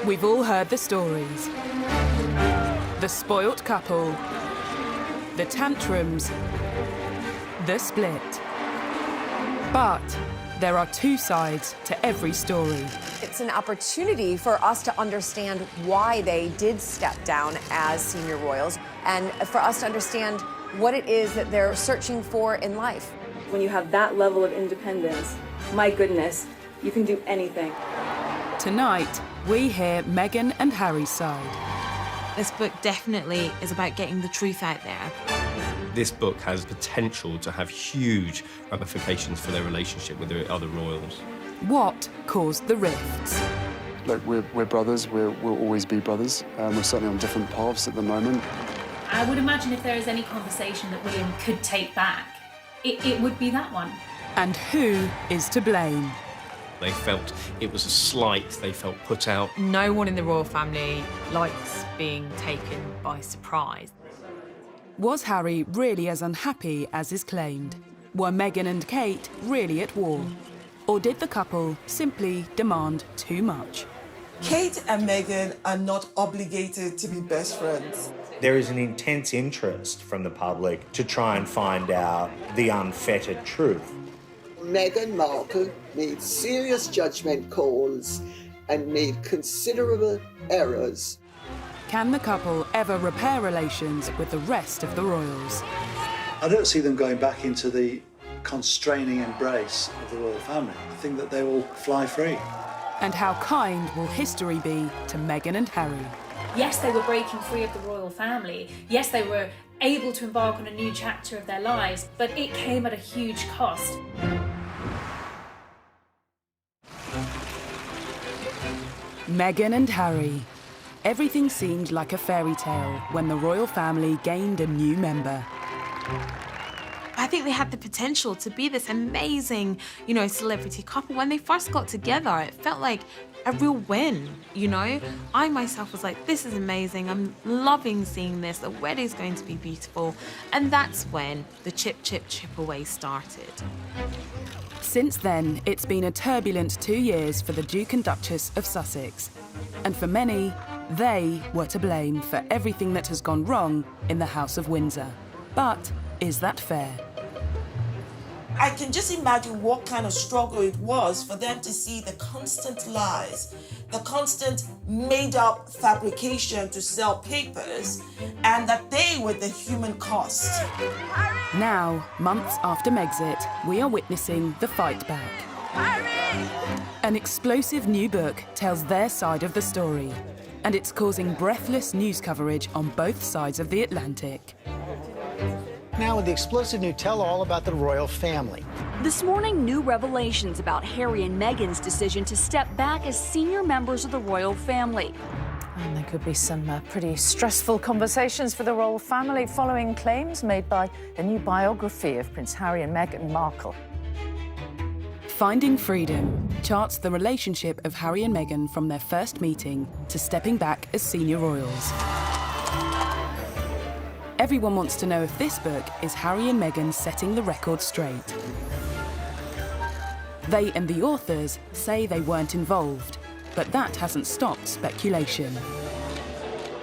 We've all heard the stories. The spoilt couple, the tantrums, the split. But there are two sides to every story. It's an opportunity for us to understand why they did step down as senior royals and for us to understand what it is that they're searching for in life. When you have that level of independence, my goodness, you can do anything. Tonight, we hear Meghan and Harry's side. This book definitely is about getting the truth out there. This book has potential to have huge ramifications for their relationship with the other royals. What caused the rifts? Look, we're brothers, we'll always be brothers. We're certainly on different paths at the moment. I would imagine if there is any conversation that William could take back, it would be that one. And who is to blame? They felt it was a slight, they felt put out. No one in the royal family likes being taken by surprise. Was Harry really as unhappy as is claimed? Were Meghan and Kate really at war? Or did the couple simply demand too much? Kate and Meghan are not obligated to be best friends. There is an intense interest from the public to try and find out the unfettered truth. Meghan Markle made serious judgment calls and made considerable errors. Can the couple ever repair relations with the rest of the royals? I don't see them going back into the constraining embrace of the royal family. I think that they will fly free. And how kind will history be to Meghan and Harry? Yes, they were breaking free of the royal family. Yes, they were able to embark on a new chapter of their lives, but it came at a huge cost. Meghan and Harry. Everything seemed like a fairy tale when the royal family gained a new member. I think they had the potential to be this amazing, celebrity couple. When they first got together, it felt like a real win, I myself was like, this is amazing. I'm loving seeing this. The wedding's going to be beautiful. And that's when the chip away started. Since then, it's been a turbulent 2 years for the Duke and Duchess of Sussex. And for many, they were to blame for everything that has gone wrong in the House of Windsor. But is that fair? I can just imagine what kind of struggle it was for them to see the constant lies, the constant made-up fabrication to sell papers, and that they were the human cost. Now, months after Megxit, we are witnessing the fight back. An explosive new book tells their side of the story, and it's causing breathless news coverage on both sides of the Atlantic. Now with the explosive new tell-all about the royal family. This morning, new revelations about Harry and Meghan's decision to step back as senior members of the royal family. And there could be some pretty stressful conversations for the royal family following claims made by a new biography of Prince Harry and Meghan Markle. Finding Freedom charts the relationship of Harry and Meghan from their first meeting to stepping back as senior royals. Everyone wants to know if this book is Harry and Meghan setting the record straight. They and the authors say they weren't involved, but that hasn't stopped speculation.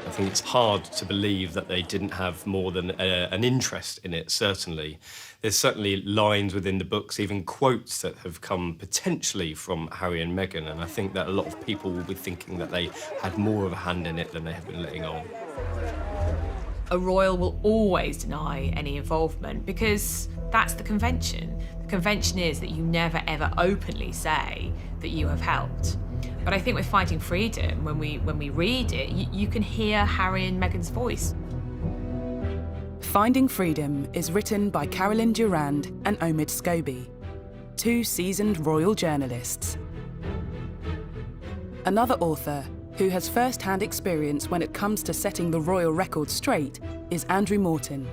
I think it's hard to believe that they didn't have more than an interest in it, certainly. There's certainly lines within the books, even quotes that have come potentially from Harry and Meghan, and I think that a lot of people will be thinking that they had more of a hand in it than they have been letting on. A royal will always deny any involvement because that's the convention. The convention is that you never ever openly say that you have helped. But I think with Finding Freedom, when we read it, you can hear Harry and Meghan's voice. Finding Freedom is written by Carolyn Durand and Omid Scobie, two seasoned royal journalists. Another author who has first-hand experience when it comes to setting the royal record straight is Andrew Morton.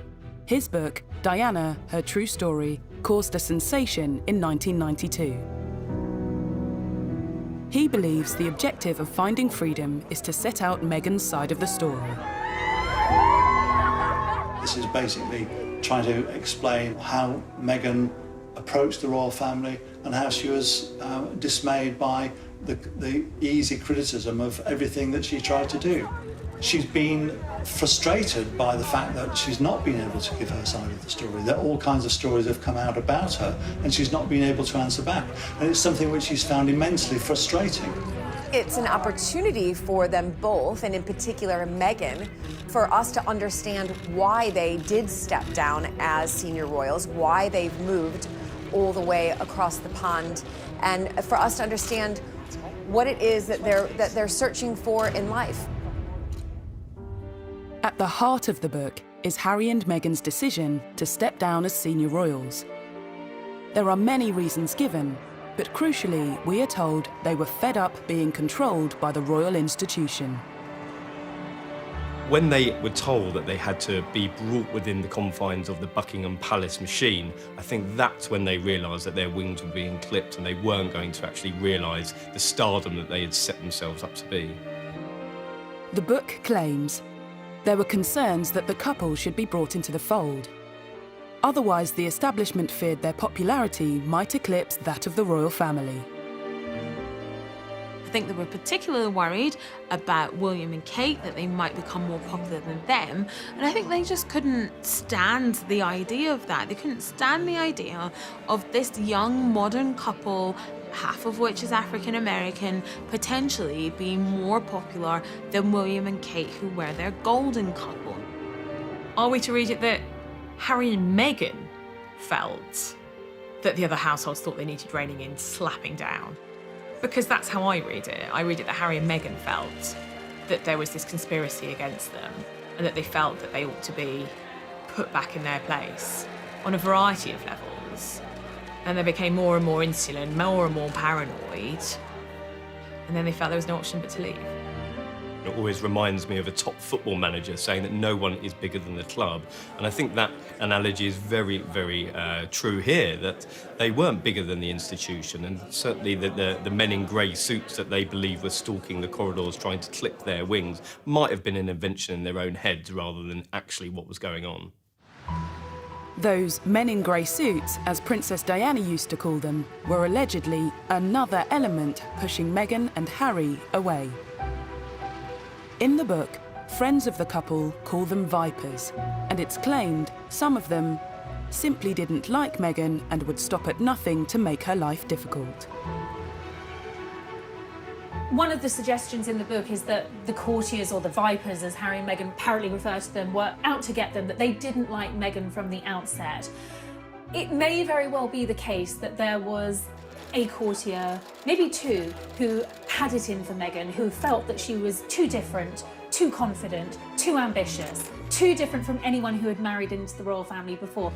His book, Diana, Her True Story, caused a sensation in 1992. He believes the objective of Finding Freedom is to set out Meghan's side of the story. This is basically trying to explain how Meghan approached the royal family and how she was dismayed by the easy criticism of everything that she tried to do. She's been frustrated by the fact that she's not been able to give her side of the story, that all kinds of stories have come out about her and she's not been able to answer back. And it's something which she's found immensely frustrating. It's an opportunity for them both, and in particular Meghan, for us to understand why they did step down as senior royals, why they've moved all the way across the pond, and for us to understand what it is that they're searching for in life. At the heart of the book is Harry and Meghan's decision to step down as senior royals. There are many reasons given, but crucially, we are told they were fed up being controlled by the royal institution. When they were told that they had to be brought within the confines of the Buckingham Palace machine, I think that's when they realised that their wings were being clipped and they weren't going to actually realise the stardom that they had set themselves up to be. The book claims there were concerns that the couple should be brought into the fold. Otherwise, the establishment feared their popularity might eclipse that of the royal family. I think they were particularly worried about William and Kate, that they might become more popular than them. And I think they just couldn't stand the idea of that. They couldn't stand the idea of this young modern couple, half of which is African American, potentially being more popular than William and Kate, who were their golden couple. Are we to read it that Harry and Meghan felt that the other households thought they needed reining in, slapping down? Because that's how I read it. I read it that Harry and Meghan felt that there was this conspiracy against them and that they felt that they ought to be put back in their place on a variety of levels. And they became more and more insular, more and more paranoid. And then they felt there was no option but to leave. It always reminds me of a top football manager saying that no one is bigger than the club. And I think that analogy is very, very true here, that they weren't bigger than the institution. And certainly the men in grey suits that they believe were stalking the corridors trying to clip their wings might have been an invention in their own heads rather than actually what was going on. Those men in grey suits, as Princess Diana used to call them, were allegedly another element pushing Meghan and Harry away. In the book, friends of the couple call them vipers, and it's claimed some of them simply didn't like Meghan and would stop at nothing to make her life difficult. One of the suggestions in the book is that the courtiers, or the vipers as Harry and Meghan apparently refer to them, were out to get them, that they didn't like Meghan from the outset. It may very well be the case that there was a courtier, maybe two, who had it in for Meghan, who felt that she was too different, too confident, too ambitious, too different from anyone who had married into the royal family before.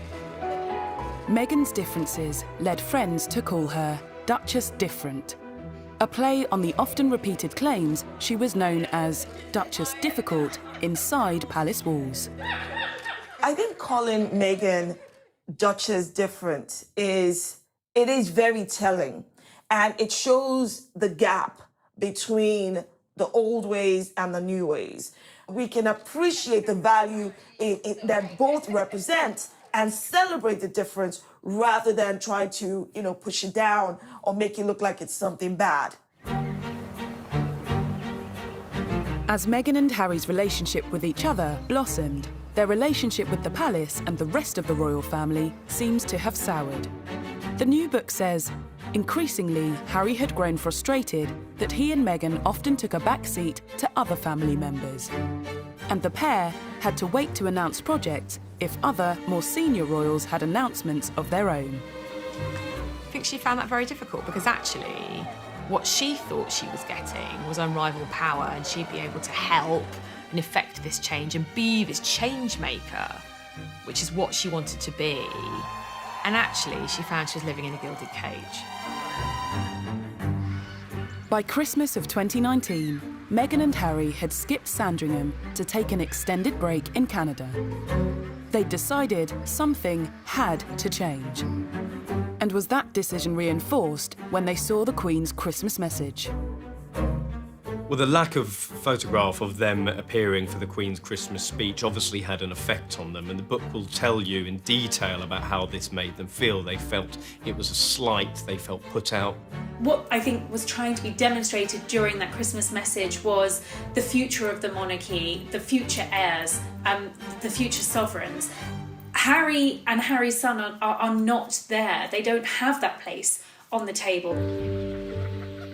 Meghan's differences led friends to call her Duchess Different, a play on the often repeated claims she was known as Duchess Difficult inside palace walls. I think calling Meghan Duchess Different is very telling, and it shows the gap between the old ways and the new ways. We can appreciate the value that both represent and celebrate the difference rather than try to, push it down or make it look like it's something bad. As Meghan and Harry's relationship with each other blossomed, their relationship with the palace and the rest of the royal family seems to have soured. The new book says, increasingly, Harry had grown frustrated that he and Meghan often took a back seat to other family members. And the pair had to wait to announce projects if other, more senior royals had announcements of their own. I think she found that very difficult because actually what she thought she was getting was unrivaled power, and she'd be able to help and effect this change and be this change maker, which is what she wanted to be. And actually, she found she was living in a gilded cage. By Christmas of 2019, Meghan and Harry had skipped Sandringham to take an extended break in Canada. They'd decided something had to change. And was that decision reinforced when they saw the Queen's Christmas message? Well, the lack of photograph of them appearing for the Queen's Christmas speech obviously had an effect on them, and the book will tell you in detail about how this made them feel. They felt it was a slight, they felt put out. What I think was trying to be demonstrated during that Christmas message was the future of the monarchy, the future heirs, the future sovereigns. Harry and Harry's son are not there. They don't have that place on the table.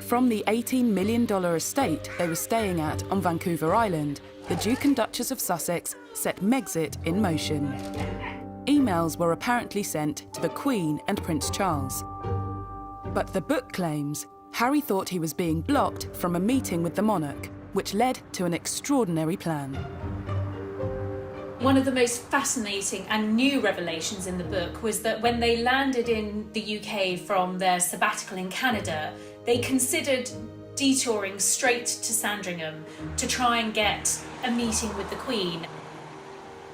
From the $18 million estate they were staying at on Vancouver Island, the Duke and Duchess of Sussex set Megxit in motion. Emails were apparently sent to the Queen and Prince Charles. But the book claims Harry thought he was being blocked from a meeting with the monarch, which led to an extraordinary plan. One of the most fascinating and new revelations in the book was that when they landed in the UK from their sabbatical in Canada, they considered detouring straight to Sandringham to try and get a meeting with the Queen.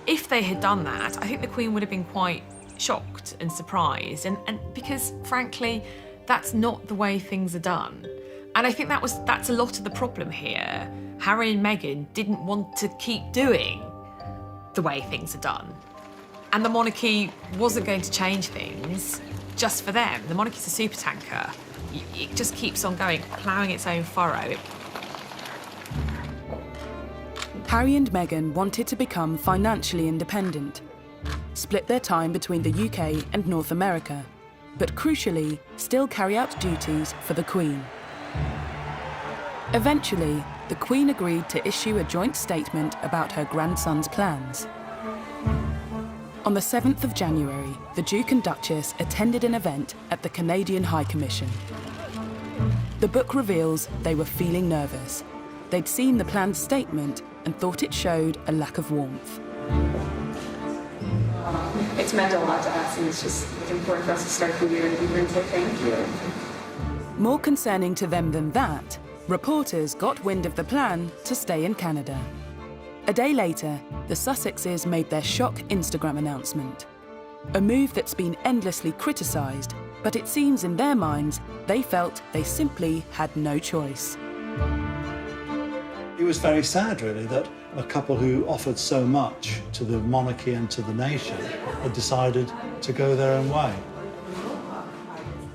If they had done that, I think the Queen would have been quite shocked and surprised, and because, frankly, that's not the way things are done. And I think that's a lot of the problem here. Harry and Meghan didn't want to keep doing the way things are done. And the monarchy wasn't going to change things just for them. The monarchy's a supertanker. It just keeps on going, ploughing its own furrow. Harry and Meghan wanted to become financially independent, split their time between the UK and North America, but crucially, still carry out duties for the Queen. Eventually, the Queen agreed to issue a joint statement about her grandson's plans. On the 7th of January, the Duke and Duchess attended an event at the Canadian High Commission. The book reveals they were feeling nervous. They'd seen the planned statement and thought it showed a lack of warmth. It's meant a lot to us, and it's just important for us to start the year and be really say thank you. More concerning to them than that, reporters got wind of the plan to stay in Canada. A day later, the Sussexes made their shock Instagram announcement. A move that's been endlessly criticised, but it seems in their minds they felt they simply had no choice. It was very sad, really, that a couple who offered so much to the monarchy and to the nation had decided to go their own way.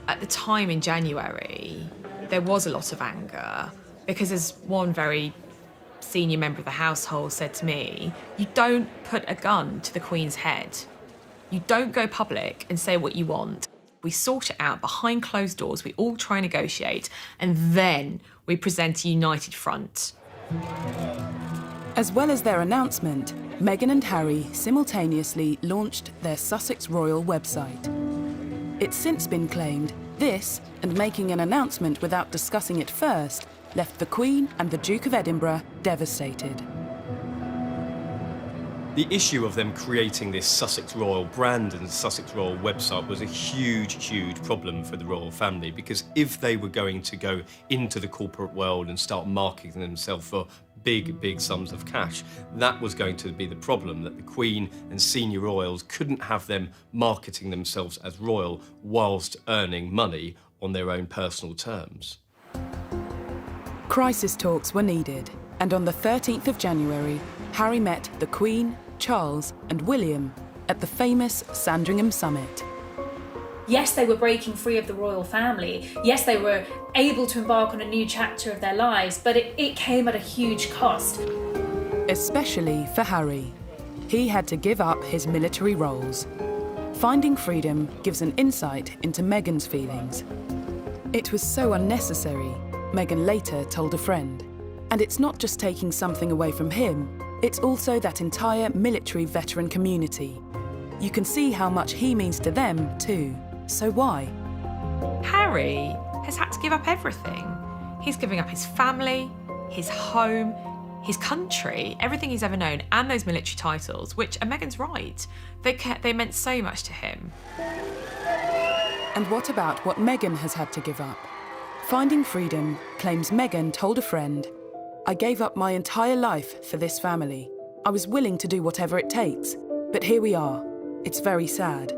At the time in January, there was a lot of anger because, as one very senior member of the household said to me, you don't put a gun to the Queen's head. You don't go public and say what you want. We sort it out behind closed doors, we all try and negotiate, and then we present a united front. As well as their announcement, Meghan and Harry simultaneously launched their Sussex Royal website. It's since been claimed this, and making an announcement without discussing it first, left the Queen and the Duke of Edinburgh devastated. The issue of them creating this Sussex Royal brand and Sussex Royal website was a huge, huge problem for the royal family, because if they were going to go into the corporate world and start marketing themselves for big, big sums of cash, that was going to be the problem, that the Queen and senior royals couldn't have them marketing themselves as royal whilst earning money on their own personal terms. Crisis talks were needed, and on the 13th of January, Harry met the Queen, Charles and William at the famous Sandringham Summit. Yes, they were breaking free of the royal family. Yes, they were able to embark on a new chapter of their lives, but it came at a huge cost. Especially for Harry. He had to give up his military roles. Finding freedom gives an insight into Meghan's feelings. It was so unnecessary, Meghan later told a friend. And it's not just taking something away from him, it's also that entire military veteran community. You can see how much he means to them too. So why? Harry has had to give up everything. He's giving up his family, his home, his country, everything he's ever known, and those military titles, which, and Meghan's right, they meant so much to him. And what about what Meghan has had to give up? Finding freedom claims Meghan told a friend, "I gave up my entire life for this family. I was willing to do whatever it takes, but here we are. It's very sad."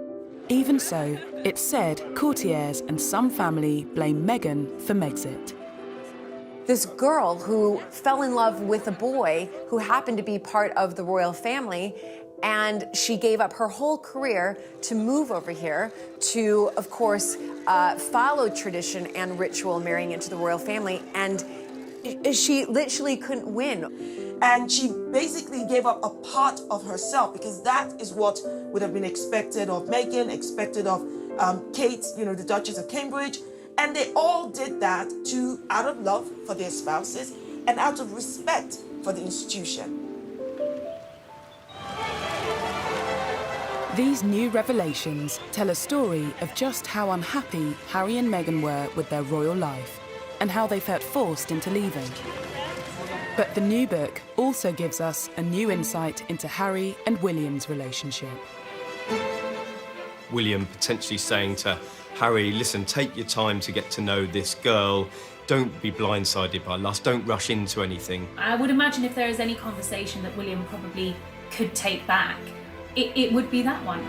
Even so, it's said courtiers and some family blame Meghan for Megxit. this girl who fell in love with a boy who happened to be part of the royal family, and she gave up her whole career to move over here to, of course, follow tradition and ritual, marrying into the royal family, and she literally couldn't win. And she basically gave up a part of herself, because that is what would have been expected of Meghan, expected of Kate, the Duchess of Cambridge. And they all did that out of love for their spouses and out of respect for the institution. These new revelations tell a story of just how unhappy Harry and Meghan were with their royal life and how they felt forced into leaving. But the new book also gives us a new insight into Harry and William's relationship. William potentially saying to Harry, listen, take your time to get to know this girl. Don't be blindsided by lust. Don't rush into anything. I would imagine if there is any conversation that William probably could take back, it would be that one.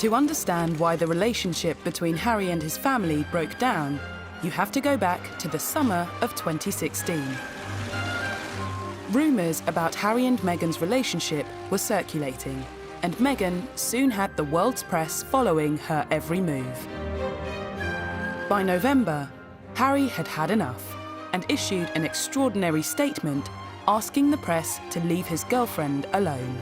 To understand why the relationship between Harry and his family broke down, you have to go back to the summer of 2016. Rumours about Harry and Meghan's relationship were circulating, and Meghan soon had the world's press following her every move. By November, Harry had had enough and issued an extraordinary statement asking the press to leave his girlfriend alone.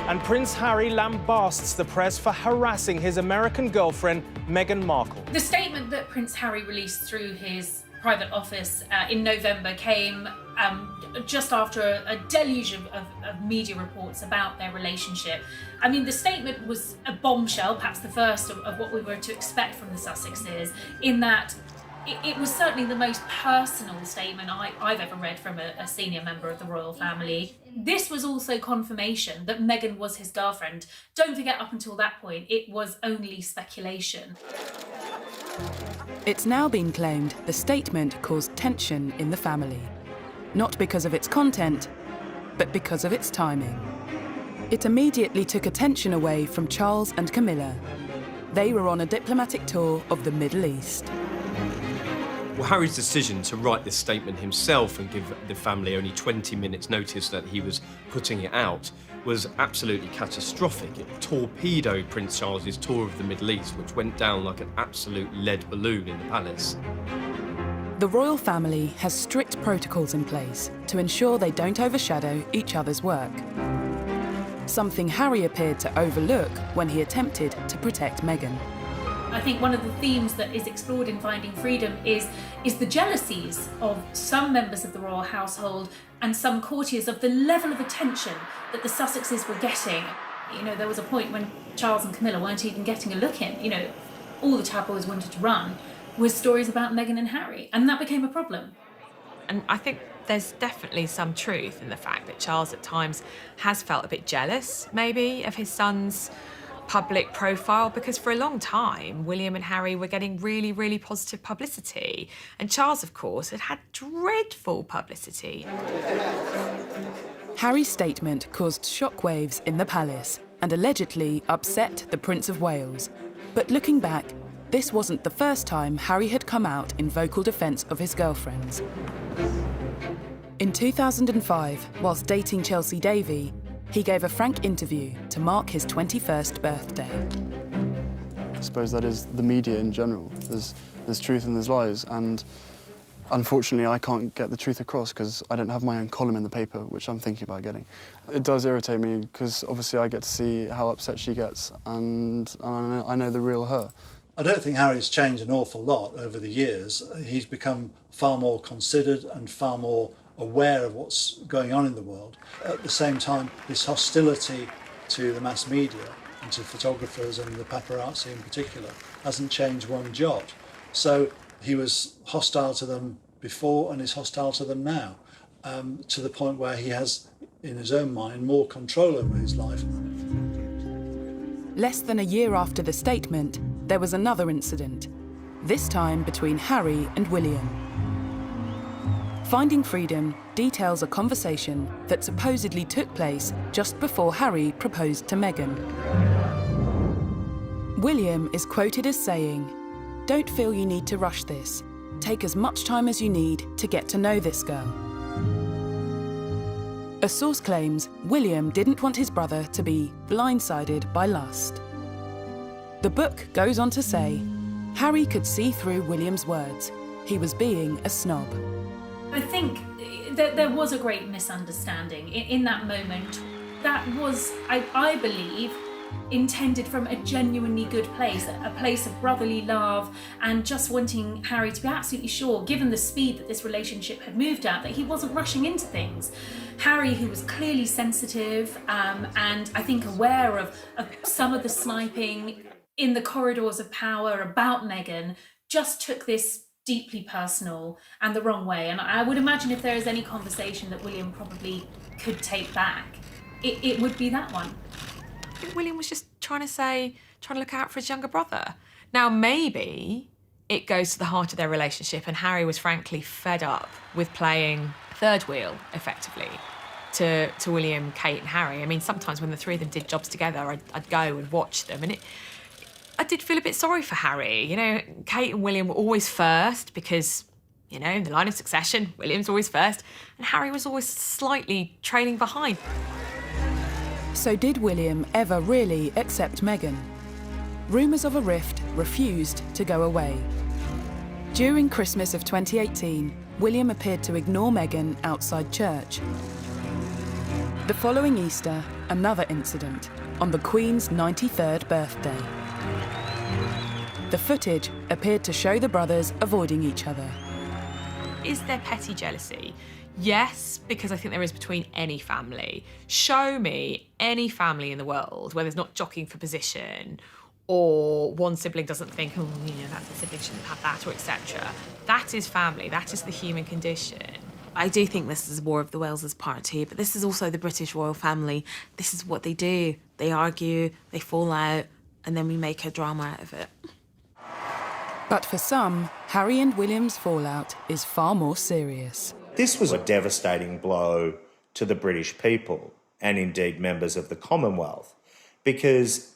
And Prince Harry lambasts the press for harassing his American girlfriend, Meghan Markle. The statement that Prince Harry released through his private office in November came just after a deluge of media reports about their relationship. I mean, the statement was a bombshell, perhaps the first of what we were to expect from the Sussexes, in that it was certainly the most personal statement I've ever read from a senior member of the royal family. This was also confirmation that Meghan was his girlfriend. Don't forget, up until that point, it was only speculation. It's now been claimed the statement caused tension in the family, not because of its content, but because of its timing. It immediately took attention away from Charles and Camilla. They were on a diplomatic tour of the Middle East. Well, Harry's decision to write this statement himself and give the family only 20 minutes notice that he was putting it out was absolutely catastrophic. It torpedoed Prince Charles's tour of the Middle East, which went down like an absolute lead balloon in the palace. The royal family has strict protocols in place to ensure they don't overshadow each other's work. Something Harry appeared to overlook when he attempted to protect Meghan. I think one of the themes that is explored in Finding Freedom is the jealousies of some members of the royal household and some courtiers of the level of attention that the Sussexes were getting. There was a point when Charles and Camilla weren't even getting a look in. All the tabloids wanted to run was stories about Meghan and Harry, and that became a problem. And I think there's definitely some truth in the fact that Charles at times has felt a bit jealous, maybe, of his son's public profile, because for a long time, William and Harry were getting really, really positive publicity. And Charles, of course, had dreadful publicity. Harry's statement caused shockwaves in the palace and allegedly upset the Prince of Wales. But looking back, this wasn't the first time Harry had come out in vocal defence of his girlfriends. In 2005, whilst dating Chelsea Davy, he gave a frank interview to mark his 21st birthday. I suppose that is the media in general. There's truth and there's lies, and unfortunately I can't get the truth across because I don't have my own column in the paper, which I'm thinking about getting. It does irritate me because obviously I get to see how upset she gets, and I know the real her. I don't think Harry's changed an awful lot over the years. He's become far more considered and far more aware of what's going on in the world. At the same time, this hostility to the mass media and to photographers and the paparazzi in particular hasn't changed one jot. So he was hostile to them before and is hostile to them now, to the point where he has, in his own mind, more control over his life. Less than a year after the statement, there was another incident, this time between Harry and William. Finding Freedom details a conversation that supposedly took place just before Harry proposed to Meghan. William is quoted as saying, "Don't feel you need to rush this. Take as much time as you need to get to know this girl." A source claims William didn't want his brother to be blindsided by lust. The book goes on to say, Harry could see through William's words. He was being a snob. I think that there was a great misunderstanding in that moment. That was, I believe, intended from a genuinely good place, a place of brotherly love and just wanting Harry to be absolutely sure, given the speed that this relationship had moved at, that he wasn't rushing into things. Harry, who was clearly sensitive and I think aware of some of the sniping in the corridors of power about Meghan, just took this deeply personal and the wrong way. And I would imagine if there is any conversation that William probably could take back, it would be that one. I think William was just trying to look out for his younger brother. Now, maybe it goes to the heart of their relationship and Harry was frankly fed up with playing third wheel, effectively, to William, Kate and Harry. I mean, sometimes when the three of them did jobs together, I'd go and watch them, and I did feel a bit sorry for Harry. You know, Kate and William were always first because, you know, in the line of succession, William's always first, and Harry was always slightly trailing behind. So did William ever really accept Meghan? Rumours of a rift refused to go away. During Christmas of 2018, William appeared to ignore Meghan outside church. The following Easter, another incident, on the Queen's 93rd birthday. The footage appeared to show the brothers avoiding each other. Is there petty jealousy? Yes, because I think there is between any family. Show me any family in the world where there's not jockeying for position, or one sibling doesn't think, oh, you know, that sibling shouldn't have that, or etc. That is family. That is the human condition. I do think this is War of the Wales part too, but this is also the British royal family. This is what they do. They argue, they fall out, and then we make a drama out of it. But for some, Harry and William's fallout is far more serious. This was a devastating blow to the British people and indeed members of the Commonwealth, because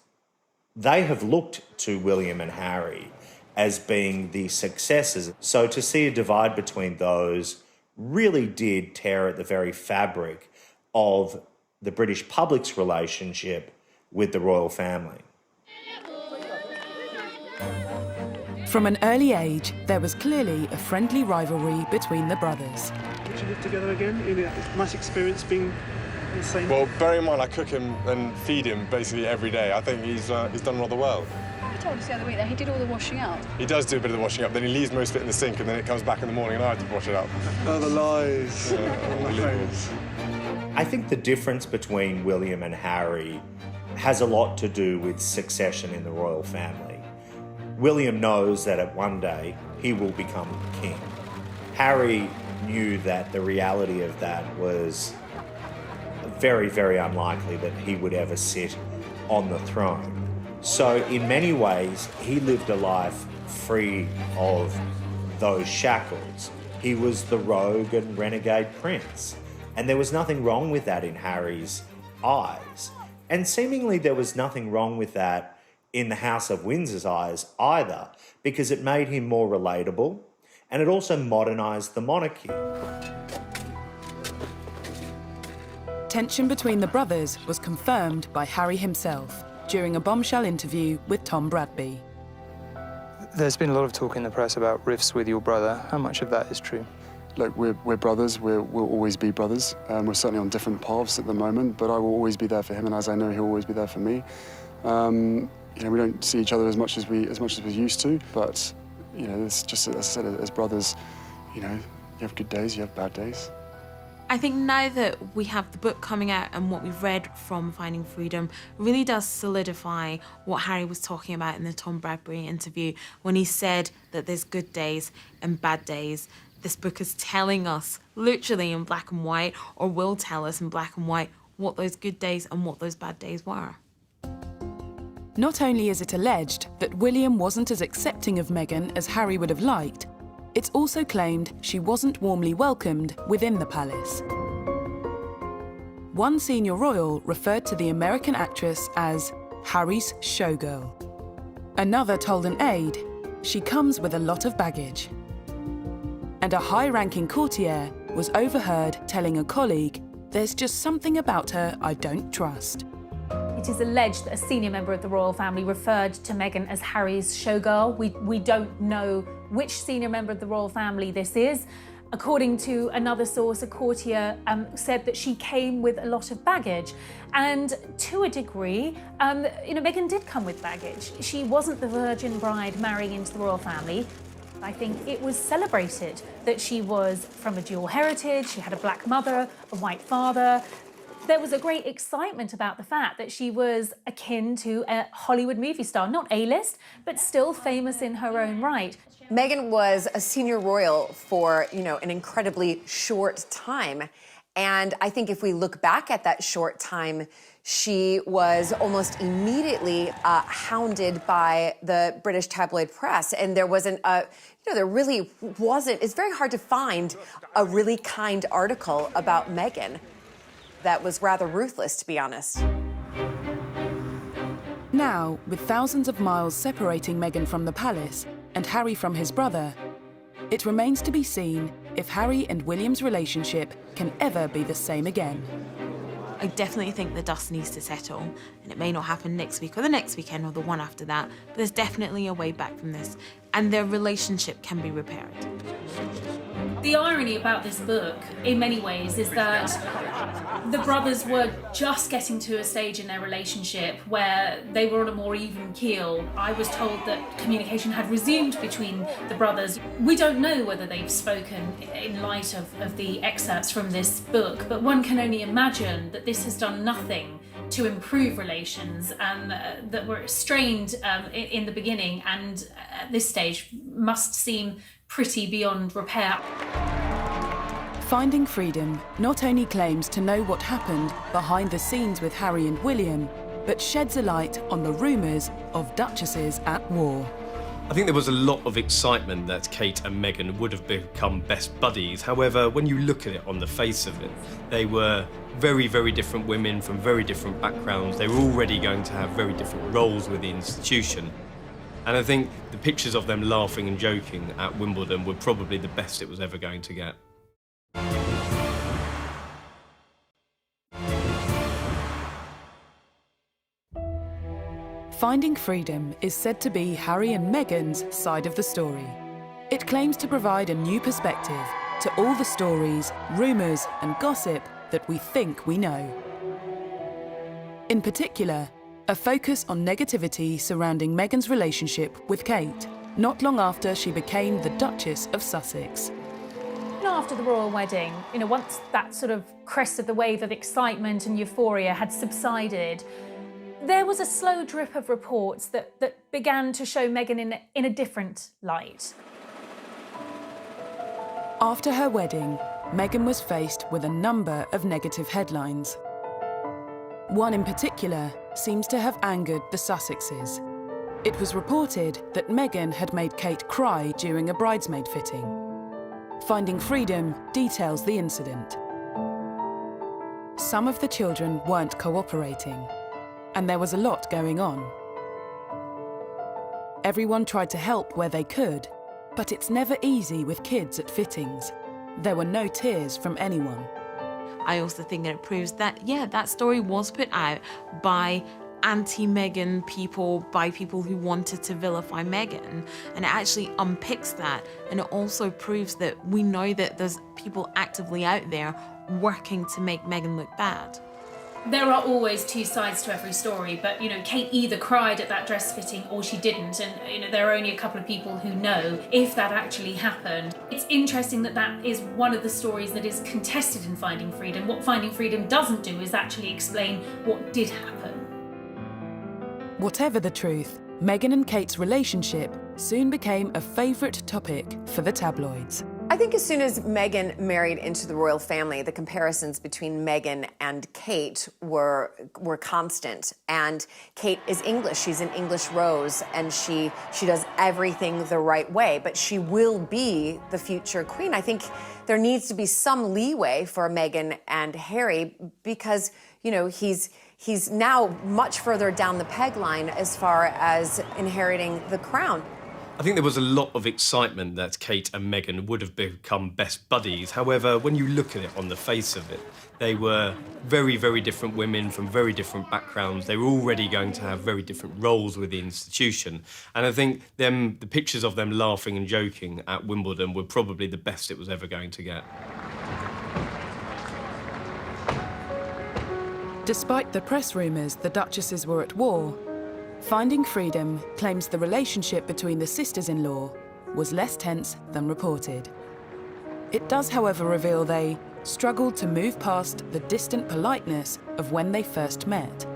they have looked to William and Harry as being the successors. So to see a divide between those really did tear at the very fabric of the British public's relationship with the royal family. From an early age, there was clearly a friendly rivalry between the brothers. Would you live together again? A nice experience being the same? Well, bear in mind I cook him and feed him basically every day. I think he's done rather well. You told us the other week that he did all the washing up. He does do a bit of the washing up, then he leaves most of it in the sink and then it comes back in the morning and I have to wash it up. Oh, the lies. Lies. I think the difference between William and Harry has a lot to do with succession in the royal family. William knows that at one day he will become king. Harry knew that the reality of that was very, very unlikely that he would ever sit on the throne. So in many ways, he lived a life free of those shackles. He was the rogue and renegade prince. And there was nothing wrong with that in Harry's eyes. And seemingly there was nothing wrong with that in the House of Windsor's eyes either, because it made him more relatable and it also modernised the monarchy. Tension between the brothers was confirmed by Harry himself during a bombshell interview with Tom Bradby. There's been a lot of talk in the press about rifts with your brother. How much of that is true? Look, we're brothers. We'll always be brothers. We're certainly on different paths at the moment, but I will always be there for him, and as I know, he'll always be there for me. You know, we don't see each other as much as we used to, but you know, it's just, as I said, as brothers, you know, you have good days, you have bad days. I think now that we have the book coming out and what we've read from Finding Freedom really does solidify what Harry was talking about in the Tom Bradby interview when he said that there's good days and bad days. This book is telling us, literally in black and white, or will tell us in black and white, what those good days and what those bad days were. Not only is it alleged that William wasn't as accepting of Meghan as Harry would have liked, It's also claimed she wasn't warmly welcomed within the palace. One senior royal referred to the American actress as Harry's showgirl. Another told an aide she comes with a lot of baggage. And a high-ranking courtier was overheard telling a colleague, "There's just something about her I don't trust." It is alleged that a senior member of the royal family referred to Meghan as Harry's showgirl. We don't know which senior member of the royal family this is. According to another source, a courtier said that she came with a lot of baggage. And to a degree, Meghan did come with baggage. She wasn't the virgin bride marrying into the royal family. I think it was celebrated that she was from a dual heritage, she had a black mother, a white father. There was a great excitement about the fact that she was akin to a Hollywood movie star, not A-list, but still famous in her own right. Meghan was a senior royal for, an incredibly short time. And I think if we look back at that short time, she was almost immediately hounded by the British tabloid press. And there wasn't there really wasn't. It's very hard to find a really kind article about Meghan that was rather ruthless, to be honest. Now, with thousands of miles separating Meghan from the palace and Harry from his brother, it remains to be seen if Harry and William's relationship can ever be the same again. I definitely think the dust needs to settle, and it may not happen next week or the next weekend or the one after that, but there's definitely a way back from this, and their relationship can be repaired. The irony about this book, in many ways, is that the brothers were just getting to a stage in their relationship where they were on a more even keel. I was told that communication had resumed between the brothers. We don't know whether they've spoken in light of the excerpts from this book, but one can only imagine that this has done nothing to improve relations that were strained in the beginning and at this stage must seem pretty beyond repair. Finding Freedom not only claims to know what happened behind the scenes with Harry and William, but sheds a light on the rumours of duchesses at war. I think there was a lot of excitement that Kate and Meghan would have become best buddies. However, when you look at it on the face of it, they were very, very different women from very different backgrounds. They were already going to have very different roles with the institution. And I think the pictures of them laughing and joking at Wimbledon were probably the best it was ever going to get. Finding Freedom is said to be Harry and Meghan's side of the story. It claims to provide a new perspective to all the stories, rumours and gossip that we think we know. In particular, a focus on negativity surrounding Meghan's relationship with Kate, not long after she became the Duchess of Sussex. After the royal wedding, once that sort of crest of the wave of excitement and euphoria had subsided, there was a slow drip of reports that began to show Meghan in a different light. After her wedding, Meghan was faced with a number of negative headlines. One in particular seems to have angered the Sussexes. It was reported that Meghan had made Kate cry during a bridesmaid fitting. Finding Freedom details the incident. Some of the children weren't cooperating, and there was a lot going on. Everyone tried to help where they could, but it's never easy with kids at fittings. There were no tears from anyone. I also think that it proves that, that story was put out by anti-Meghan people, by people who wanted to vilify Meghan, and it actually unpicks that, and it also proves that we know that there's people actively out there working to make Meghan look bad. There are always two sides to every story, but Kate either cried at that dress fitting or she didn't, and there are only a couple of people who know if that actually happened. It's interesting that is one of the stories that is contested in Finding Freedom. What Finding Freedom doesn't do is actually explain what did happen. Whatever the truth, Meghan and Kate's relationship soon became a favourite topic for the tabloids. I think think as soon as Meghan married into the royal family, the comparisons between Meghan and Kate were constant. And Kate is English. She's an English rose, and she does everything the right way. But she will be the future queen. I think there needs to be some leeway for Meghan and Harry because, you know, he's now much further down the peg line as far as inheriting the crown. I think there was a lot of excitement that Kate and Meghan would have become best buddies. However, when you look at it on the face of it, they were very, very different women from very different backgrounds. They were already going to have very different roles with the institution. And I think the pictures of them laughing and joking at Wimbledon were probably the best it was ever going to get. Despite the press rumours the Duchesses were at war, Finding Freedom claims the relationship between the sisters-in-law was less tense than reported. It does, however, reveal they struggled to move past the distant politeness of when they first met.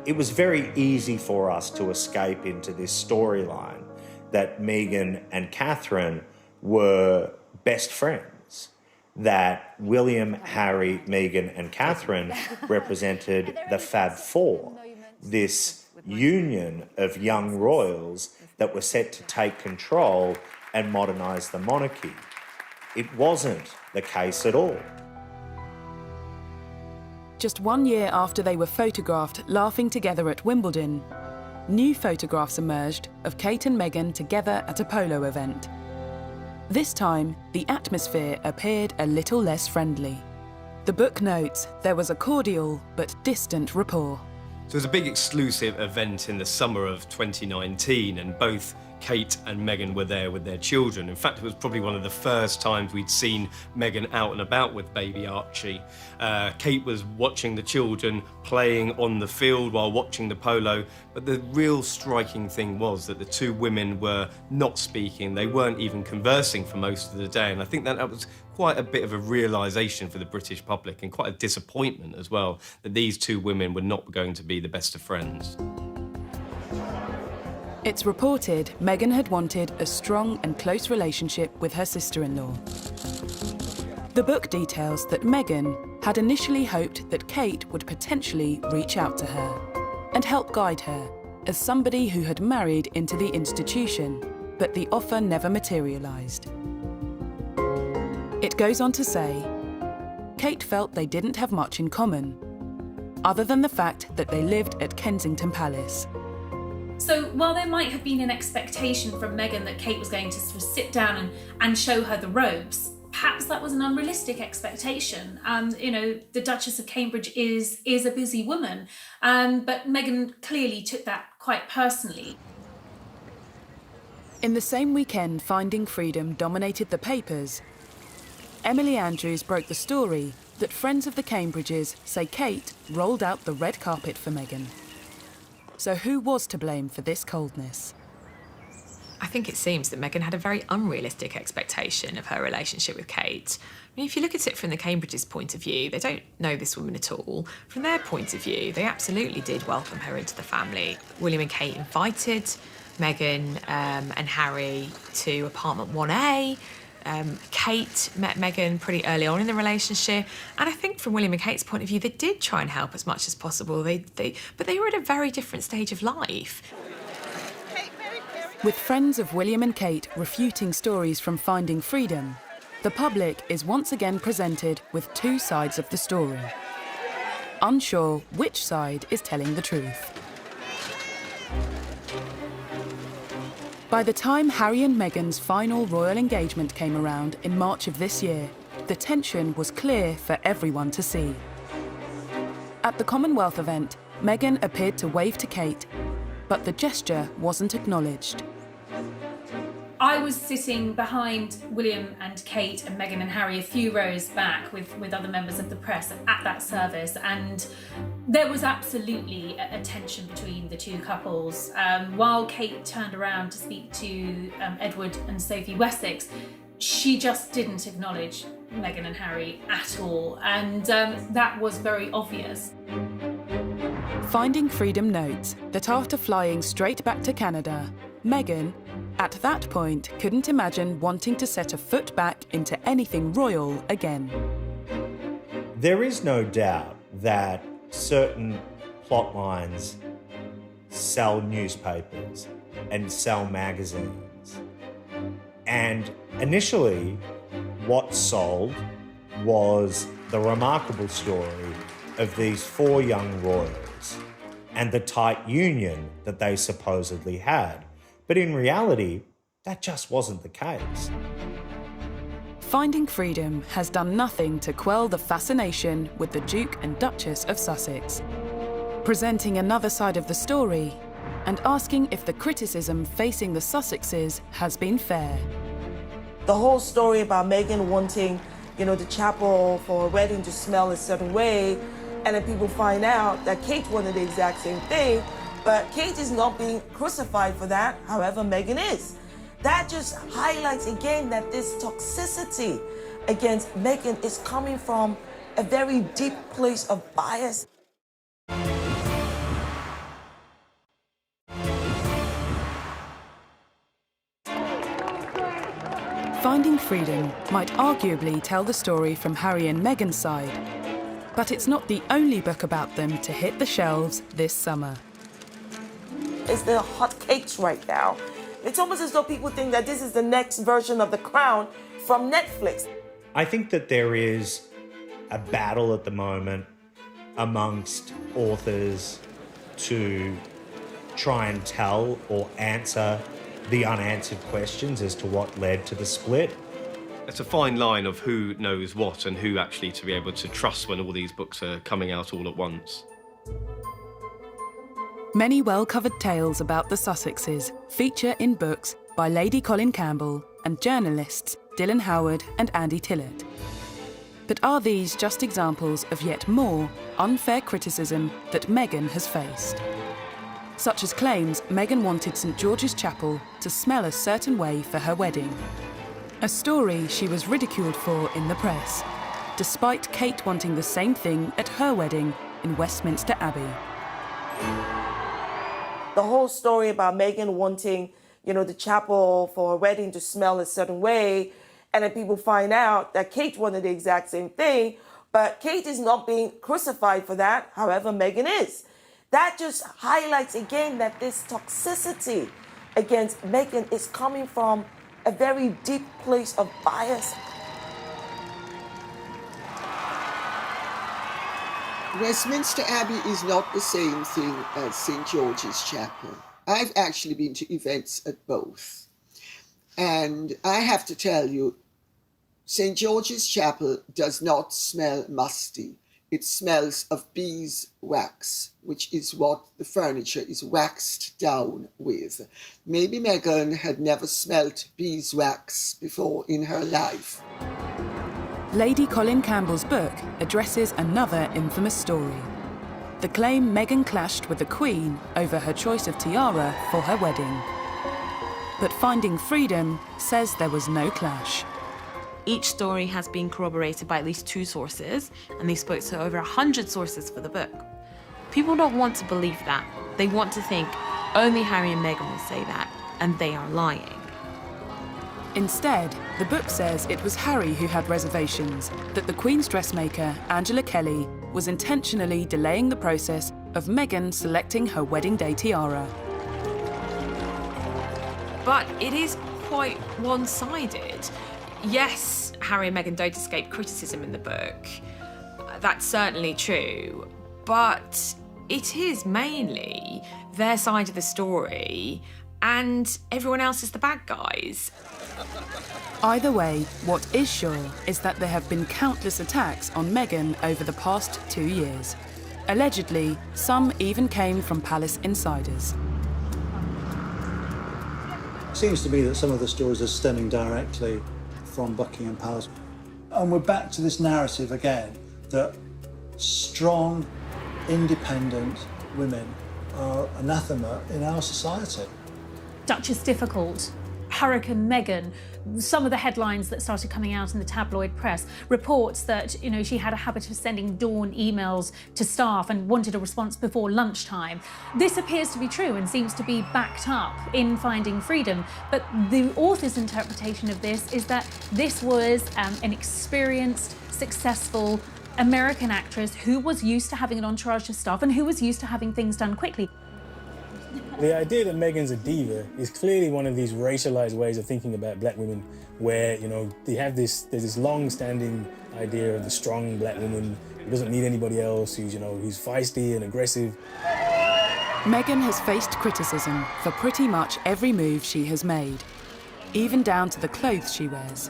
It was very easy for us to escape into this storyline that Meghan and Catherine were best friends, that William, Harry, Meghan and Catherine represented the Fab Four, this union of young royals that were set to take control and modernise the monarchy. It wasn't the case at all. Just 1 year after they were photographed laughing together at Wimbledon, new photographs emerged of Kate and Meghan together at a polo event. This time, the atmosphere appeared a little less friendly. The book notes there was a cordial but distant rapport. So it was a big exclusive event in the summer of 2019, and both Kate and Meghan were there with their children. In fact, it was probably one of the first times we'd seen Meghan out and about with baby Archie. Kate was watching the children playing on the field while watching the polo, but the real striking thing was that the two women were not speaking. They weren't even conversing for most of the day, and I think that was quite a bit of a realisation for the British public and quite a disappointment as well that these two women were not going to be the best of friends. It's reported Meghan had wanted a strong and close relationship with her sister-in-law. The book details that Meghan had initially hoped that Kate would potentially reach out to her and help guide her as somebody who had married into the institution, but the offer never materialised. It goes on to say, Kate felt they didn't have much in common, other than the fact that they lived at Kensington Palace. So while there might have been an expectation from Meghan that Kate was going to sort of sit down and show her the ropes, perhaps that was an unrealistic expectation. You know, the Duchess of Cambridge is a busy woman, but Meghan clearly took that quite personally. In the same weekend Finding Freedom dominated the papers, Emily Andrews broke the story that friends of the Cambridges say Kate rolled out the red carpet for Meghan. So who was to blame for this coldness? I think it seems that Meghan had a very unrealistic expectation of her relationship with Kate. I mean, if you look at it from the Cambridges' point of view, they don't know this woman at all. From their point of view, they absolutely did welcome her into the family. William and Kate invited Meghan and Harry to apartment 1A. Kate met Meghan pretty early on in the relationship, and I think from William and Kate's point of view, they did try and help as much as possible. But they were at a very different stage of life. With friends of William and Kate refuting stories from Finding Freedom, the public is once again presented with two sides of the story, unsure which side is telling the truth. By the time Harry and Meghan's final royal engagement came around in March of this year, the tension was clear for everyone to see. At the Commonwealth event, Meghan appeared to wave to Kate, but the gesture wasn't acknowledged. I was sitting behind William and Kate and Meghan and Harry a few rows back with other members of the press at that service, and there was absolutely a tension between the two couples. While Kate turned around to speak to Edward and Sophie Wessex, she just didn't acknowledge Meghan and Harry at all, and that was very obvious. Finding Freedom notes that after flying straight back to Canada, Meghan, at that point couldn't imagine wanting to set a foot back into anything royal again. There is no doubt that certain plot lines sell newspapers and sell magazines. And initially, what sold was the remarkable story of these 4 young royals and the tight union that they supposedly had. But in reality, that just wasn't the case. Finding Freedom has done nothing to quell the fascination with the Duke and Duchess of Sussex, presenting another side of the story and asking if the criticism facing the Sussexes has been fair. The whole story about Meghan wanting, the chapel for her wedding to smell a certain way, and then people find out that Kate wanted the exact same thing, but Kate is not being crucified for that, however, Meghan is. That just highlights again that this toxicity against Meghan is coming from a very deep place of bias. Finding Freedom might arguably tell the story from Harry and Meghan's side, but it's not the only book about them to hit the shelves this summer. It's the hot cakes right now. It's almost as though people think that this is the next version of The Crown from Netflix. I think that there is a battle at the moment amongst authors to try and tell or answer the unanswered questions as to what led to the split. It's a fine line of who knows what and who actually to be able to trust when all these books are coming out all at once. Many well-covered tales about the Sussexes feature in books by Lady Colin Campbell and journalists Dylan Howard and Andy Tillett. But are these just examples of yet more unfair criticism that Meghan has faced? Such as claims Meghan wanted St George's Chapel to smell a certain way for her wedding. A story she was ridiculed for in the press, despite Kate wanting the same thing at her wedding in Westminster Abbey. The whole story about Meghan wanting, the chapel for her wedding to smell a certain way, and then people find out that Kate wanted the exact same thing, but Kate is not being crucified for that, however, Meghan is. That just highlights again that this toxicity against Meghan is coming from a very deep place of bias. Westminster Abbey is not the same thing as St George's Chapel. I've actually been to events at both. And I have to tell you, St George's Chapel does not smell musty. It smells of beeswax, which is what the furniture is waxed down with. Maybe Meghan had never smelt beeswax before in her life. Lady Colin Campbell's book addresses another infamous story. The claim Meghan clashed with the Queen over her choice of tiara for her wedding. But Finding Freedom says there was no clash. Each story has been corroborated by at least 2 sources, and they spoke to over 100 sources for the book. People don't want to believe that. They want to think only Harry and Meghan will say that, and they are lying. Instead, the book says it was Harry who had reservations, that the Queen's dressmaker, Angela Kelly, was intentionally delaying the process of Meghan selecting her wedding day tiara. But it is quite one-sided. Yes, Harry and Meghan don't escape criticism in the book. That's certainly true. But it is mainly their side of the story, and everyone else is the bad guys. Either way, what is sure is that there have been countless attacks on Meghan over the past 2 years. Allegedly, some even came from palace insiders. It seems to me that some of the stories are stemming directly from Buckingham Palace. And we're back to this narrative again, that strong, independent women are anathema in our society. Duchess difficult. Hurricane Meghan, some of the headlines that started coming out in the tabloid press, reports that, you know, she had a habit of sending dawn emails to staff and wanted a response before lunchtime. This appears to be true and seems to be backed up in Finding Freedom, but the author's interpretation of this is that this was an experienced, successful American actress who was used to having an entourage of staff and who was used to having things done quickly. The idea that Meghan's a diva is clearly one of these racialized ways of thinking about black women, where, you know, there's this long-standing idea of the strong black woman who doesn't need anybody else, who's feisty and aggressive. Meghan has faced criticism for pretty much every move she has made, even down to the clothes she wears.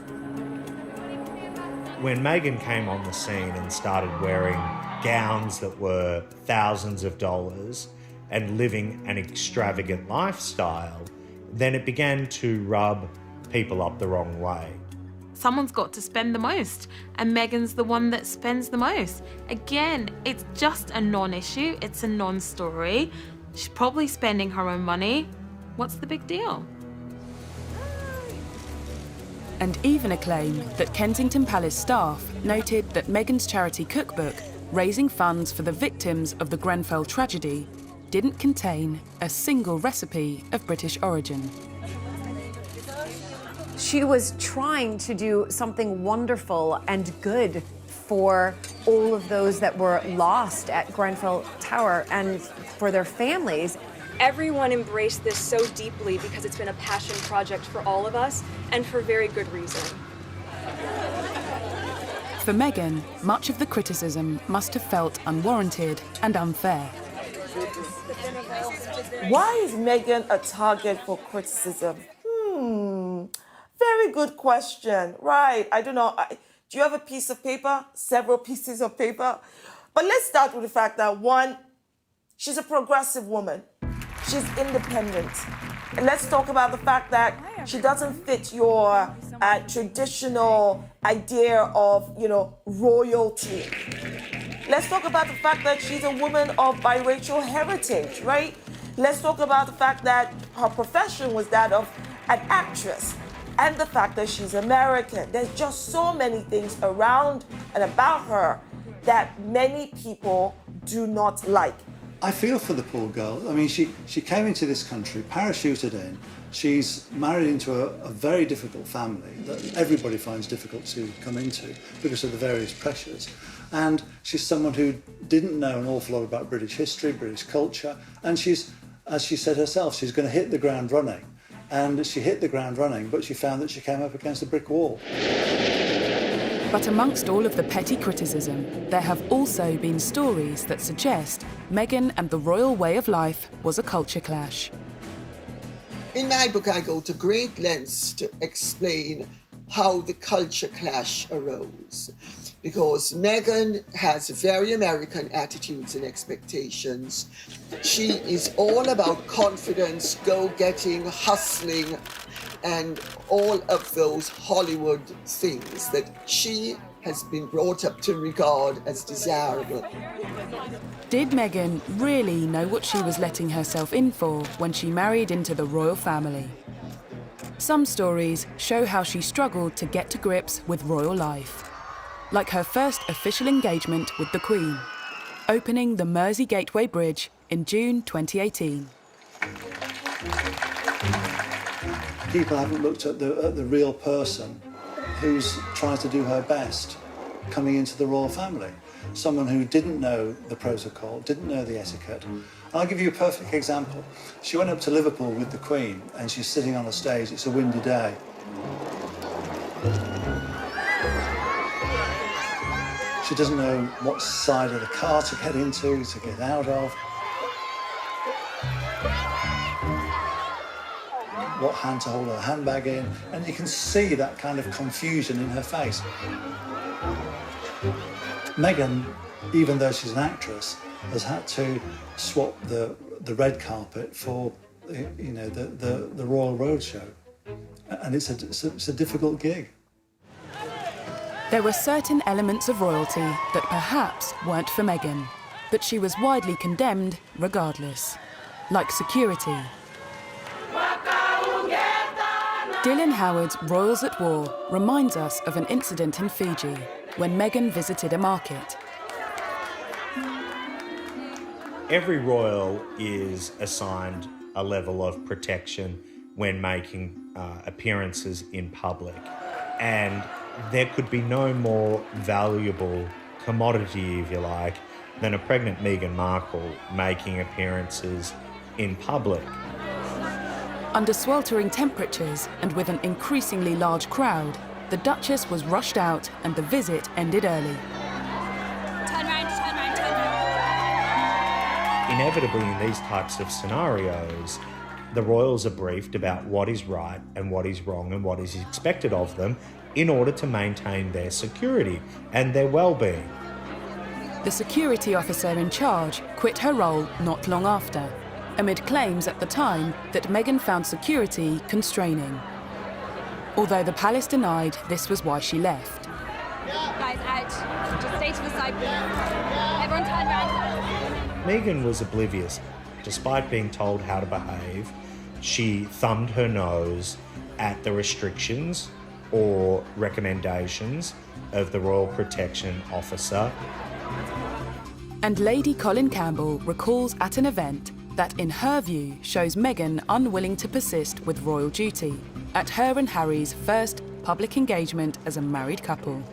When Meghan came on the scene and started wearing gowns that were thousands of dollars and living an extravagant lifestyle, then it began to rub people up the wrong way. Someone's got to spend the most, and Meghan's the one that spends the most. Again, it's just a non-issue, it's a non-story. She's probably spending her own money. What's the big deal? And even a claim that Kensington Palace staff noted that Meghan's charity cookbook, raising funds for the victims of the Grenfell tragedy, didn't contain a single recipe of British origin. She was trying to do something wonderful and good for all of those that were lost at Grenfell Tower and for their families. Everyone embraced this so deeply because it's been a passion project for all of us, and for very good reason. For Meghan, much of the criticism must have felt unwarranted and unfair. Why is Meghan a target for criticism? Very good question. Right, I don't know. Do you have a piece of paper? Several pieces of paper? But let's start with the fact that, one, she's a progressive woman. She's independent. And let's talk about the fact that she doesn't fit your traditional idea of, royalty. Let's talk about the fact that she's a woman of biracial heritage, right? Let's talk about the fact that her profession was that of an actress, and the fact that she's American. There's just so many things around and about her that many people do not like. I feel for the poor girl. I mean, she came into this country, parachuted in. She's married into a very difficult family that everybody finds difficult to come into because of the various pressures. And she's someone who didn't know an awful lot about British history, British culture, and she's, as she said herself, she's going to hit the ground running. And she hit the ground running, but she found that she came up against a brick wall. But amongst all of the petty criticism, there have also been stories that suggest Meghan and the royal way of life was a culture clash. In my book, I go to great lengths to explain how the culture clash arose. Because Meghan has very American attitudes and expectations. She is all about confidence, go-getting, hustling, and all of those Hollywood things that she has been brought up to regard as desirable. Did Meghan really know what she was letting herself in for when she married into the royal family? Some stories show how she struggled to get to grips with royal life, like her first official engagement with the Queen, opening the Mersey Gateway Bridge in June 2018. People haven't looked at the real person who's trying to do her best coming into the royal family. Someone who didn't know the protocol, didn't know the etiquette. And I'll give you a perfect example. She went up to Liverpool with the Queen and she's sitting on a stage, it's a windy day. She doesn't know what side of the car to get into, to get out of, what hand to hold her handbag in, and you can see that kind of confusion in her face. Meghan, even though she's an actress, has had to swap the red carpet for the Royal Road show, and it's a difficult gig. There were certain elements of royalty that perhaps weren't for Meghan, but she was widely condemned regardless, like security. Dylan Howard's Royals at War reminds us of an incident in Fiji when Meghan visited a market. Every royal is assigned a level of protection when making appearances in public. And there could be no more valuable commodity, if you like, than a pregnant Meghan Markle making appearances in public. Under sweltering temperatures and with an increasingly large crowd, the Duchess was rushed out and the visit ended early. Turn round, turn round, turn round. Inevitably, in these types of scenarios, the royals are briefed about what is right and what is wrong and what is expected of them in order to maintain their security and their well-being. The security officer in charge quit her role not long after, amid claims at the time that Meghan found security constraining. Although the palace denied this was why she left. Guys, out. Just stay to the side, please. Everyone turn round. Meghan was oblivious. Despite being told how to behave, she thumbed her nose at the restrictions or recommendations of the Royal Protection Officer. And Lady Colin Campbell recalls at an event that, in her view, shows Meghan unwilling to persist with royal duty at her and Harry's first public engagement as a married couple.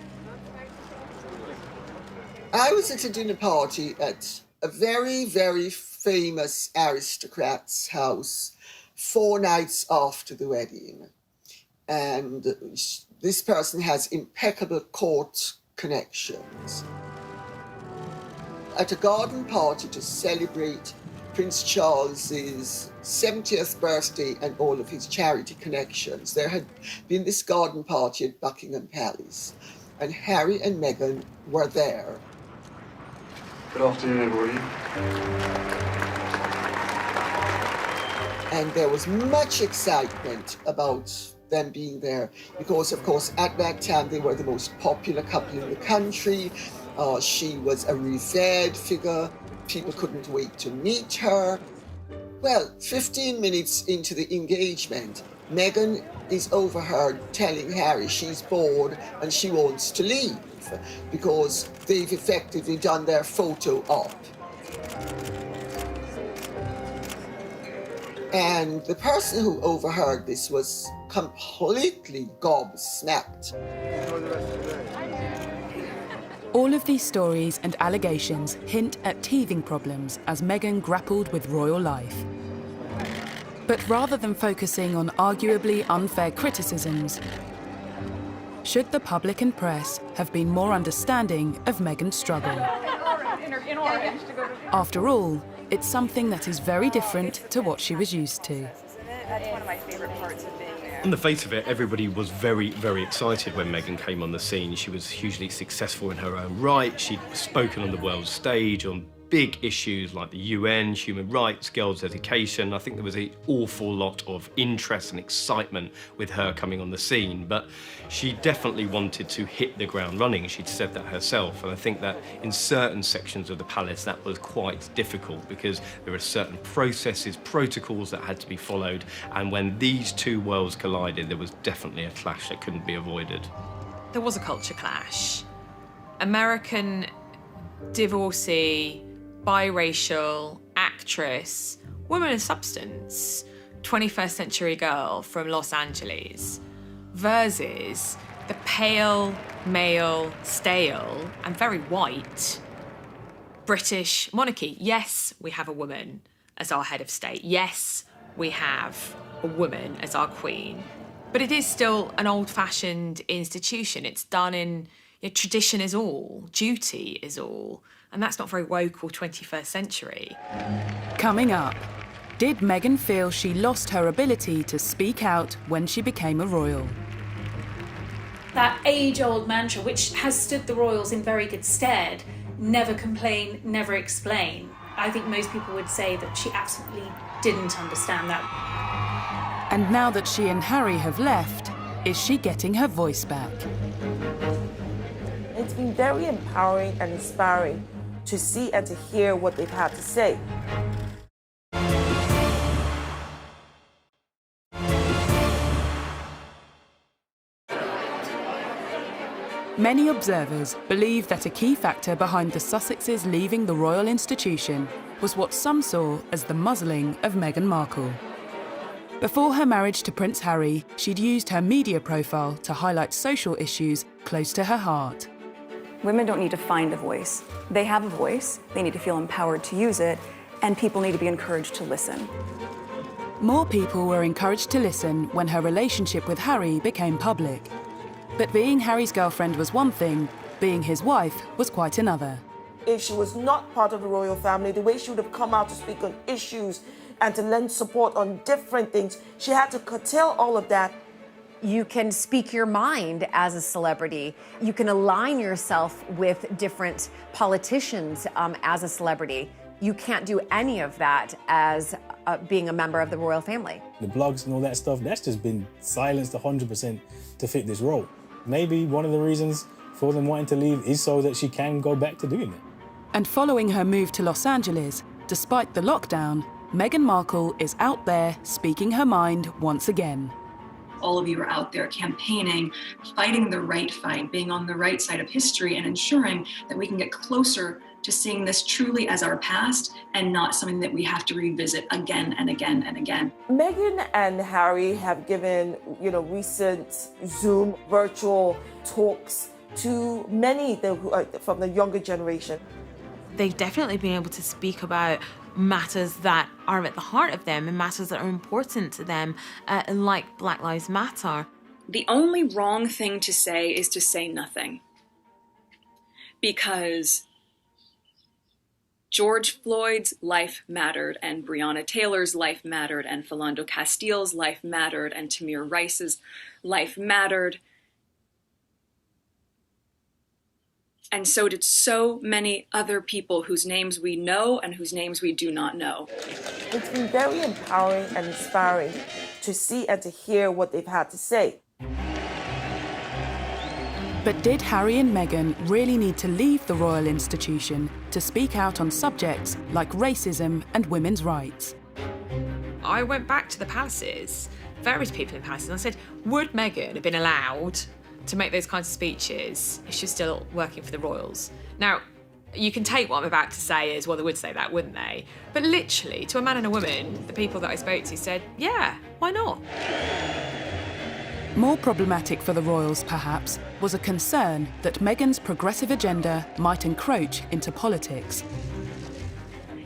I was at a dinner party at a very, very famous aristocrat's house 4 nights after the wedding. And this person has impeccable court connections. At a garden party to celebrate Prince Charles's 70th birthday and all of his charity connections, there had been this garden party at Buckingham Palace, and Harry and Meghan were there. Good afternoon, everybody. And there was much excitement about them being there because, of course, at that time they were the most popular couple in the country. She was a revered figure. People couldn't wait to meet her. Well, 15 minutes into the engagement, Meghan is overheard telling Harry she's bored and she wants to leave because they've effectively done their photo op. And the person who overheard this was completely gobsmacked. All of these stories and allegations hint at teething problems as Meghan grappled with royal life. But rather than focusing on arguably unfair criticisms, should the public and press have been more understanding of Meghan's struggle? After all, it's something that is very different to what she was used to. That's one of my favorite parts of being there. On the face of it, everybody was very, very excited when Meghan came on the scene. She was hugely successful in her own right. She'd spoken on the world stage on big issues like the UN, human rights, girls' education. I think there was an awful lot of interest and excitement with her coming on the scene, but she definitely wanted to hit the ground running. She'd said that herself, and I think that in certain sections of the palace that was quite difficult because there were certain processes, protocols that had to be followed, and when these two worlds collided, there was definitely a clash that couldn't be avoided. There was a culture clash. American divorcee, biracial, actress, woman of substance, 21st century girl from Los Angeles, versus the pale, male, stale, and very white British monarchy. Yes, we have a woman as our head of state. Yes, we have a woman as our queen. But it is still an old-fashioned institution. It's done in tradition is all, duty is all. And that's not very woke or 21st century. Coming up, did Meghan feel she lost her ability to speak out when she became a royal? That age-old mantra, which has stood the royals in very good stead, never complain, never explain. I think most people would say that she absolutely didn't understand that. And now that she and Harry have left, is she getting her voice back? It's been very empowering and inspiring to see and to hear what they've had to say. Many observers believe that a key factor behind the Sussexes leaving the royal institution was what some saw as the muzzling of Meghan Markle. Before her marriage to Prince Harry, she'd used her media profile to highlight social issues close to her heart. Women don't need to find a voice. They have a voice, they need to feel empowered to use it, and people need to be encouraged to listen. More people were encouraged to listen when her relationship with Harry became public. But being Harry's girlfriend was one thing, being his wife was quite another. If she was not part of the royal family, the way she would have come out to speak on issues and to lend support on different things, she had to curtail all of that. You can speak your mind as a celebrity. You can align yourself with different politicians as a celebrity. You can't do any of that as being a member of the royal family. The blogs and all that stuff, that's just been silenced 100% to fit this role. Maybe one of the reasons for them wanting to leave is so that she can go back to doing it. And following her move to Los Angeles, despite the lockdown, Meghan Markle is out there speaking her mind once again. All of you are out there campaigning, fighting the right fight, being on the right side of history, and ensuring that we can get closer to seeing this truly as our past and not something that we have to revisit again and again and again. Meghan and Harry have given, recent Zoom virtual talks to many from the younger generation. They've definitely been able to speak about matters that are at the heart of them and matters that are important to them, like Black Lives Matter. The only wrong thing to say is to say nothing. Because George Floyd's life mattered, and Breonna Taylor's life mattered, and Philando Castile's life mattered, and Tamir Rice's life mattered. And so did so many other people whose names we know and whose names we do not know. It's been very empowering and inspiring to see and to hear what they've had to say. But did Harry and Meghan really need to leave the royal institution to speak out on subjects like racism and women's rights? I went back to the palaces, various people in the palaces, and I said, would Meghan have been allowed to make those kinds of speeches if she's still working for the royals? Now, you can take what I'm about to say as, well, they would say that, wouldn't they? But literally, to a man and a woman, the people that I spoke to said, yeah, why not? More problematic for the royals, perhaps, was a concern that Meghan's progressive agenda might encroach into politics.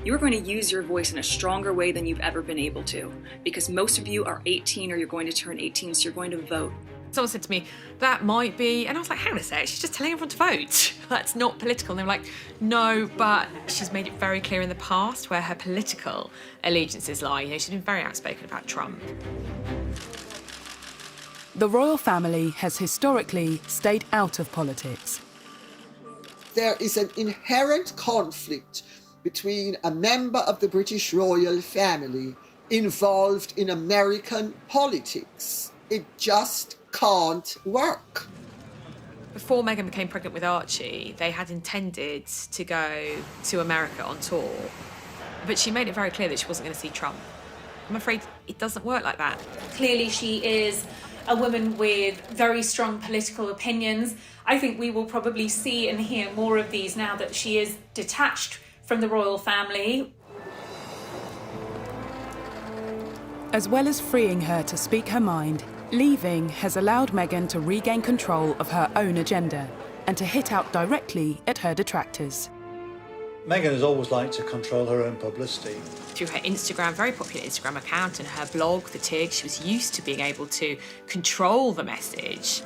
You are going to use your voice in a stronger way than you've ever been able to, because most of you are 18 or you're going to turn 18, so you're going to vote. Someone said to me, that might be, and I was like, hang on a sec, she's just telling everyone to vote. That's not political. And they were like, no, but she's made it very clear in the past where her political allegiances lie. She's been very outspoken about Trump. The royal family has historically stayed out of politics. There is an inherent conflict between a member of the British royal family involved in American politics. It just can't work. Before Meghan became pregnant with Archie, they had intended to go to America on tour, but she made it very clear that she wasn't going to see Trump. I'm afraid it doesn't work like that. Clearly she is a woman with very strong political opinions. I think we will probably see and hear more of these now that she is detached from the royal family. As well as freeing her to speak her mind, leaving has allowed Meghan to regain control of her own agenda and to hit out directly at her detractors. Meghan has always liked to control her own publicity. Through her Instagram, very popular Instagram account, and her blog, The Tig, she was used to being able to control the message.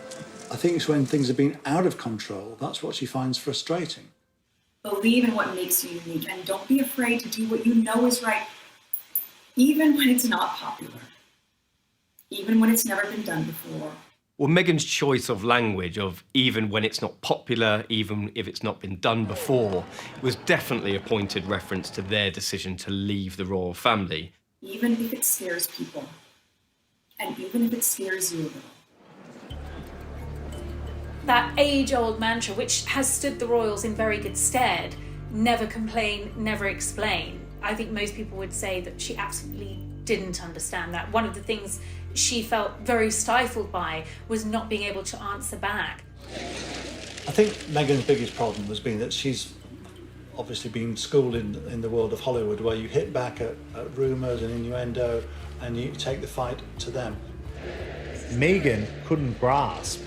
I think it's when things have been out of control, that's what she finds frustrating. Believe in what makes you unique, and don't be afraid to do what you know is right, even when it's not popular, even when it's never been done before. Well, Meghan's choice of language of even when it's not popular, even if it's not been done before, was definitely a pointed reference to their decision to leave the royal family. Even if it scares people, and even if it scares you a little. That age-old mantra, which has stood the royals in very good stead, never complain, never explain. I think most people would say that she absolutely didn't understand that. One of the things she felt very stifled by was not being able to answer back. I think Meghan's biggest problem has been that she's obviously been schooled in the world of Hollywood, where you hit back at rumours and innuendo and you take the fight to them. Meghan couldn't grasp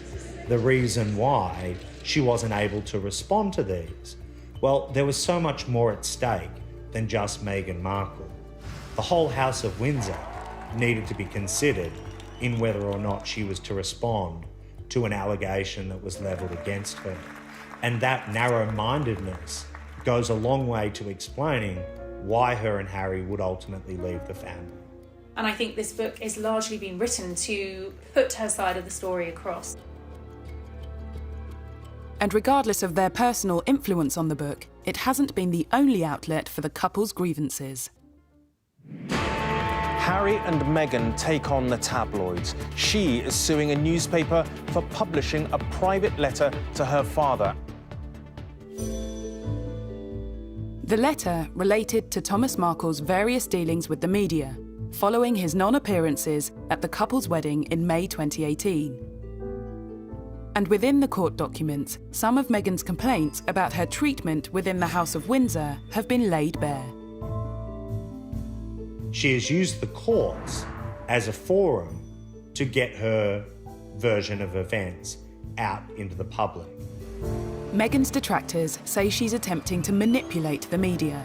the reason why she wasn't able to respond to these. Well, there was so much more at stake than just Meghan Markle. The whole House of Windsor needed to be considered in whether or not she was to respond to an allegation that was levelled against her. And that narrow-mindedness goes a long way to explaining why her and Harry would ultimately leave the family. And I think this book is largely been written to put her side of the story across. And regardless of their personal influence on the book, it hasn't been the only outlet for the couple's grievances. Harry and Meghan take on the tabloids. She is suing a newspaper for publishing a private letter to her father. The letter related to Thomas Markle's various dealings with the media, following his non-appearances at the couple's wedding in May 2018. And within the court documents, some of Meghan's complaints about her treatment within the House of Windsor have been laid bare. She has used the courts as a forum to get her version of events out into the public. Meghan's detractors say she's attempting to manipulate the media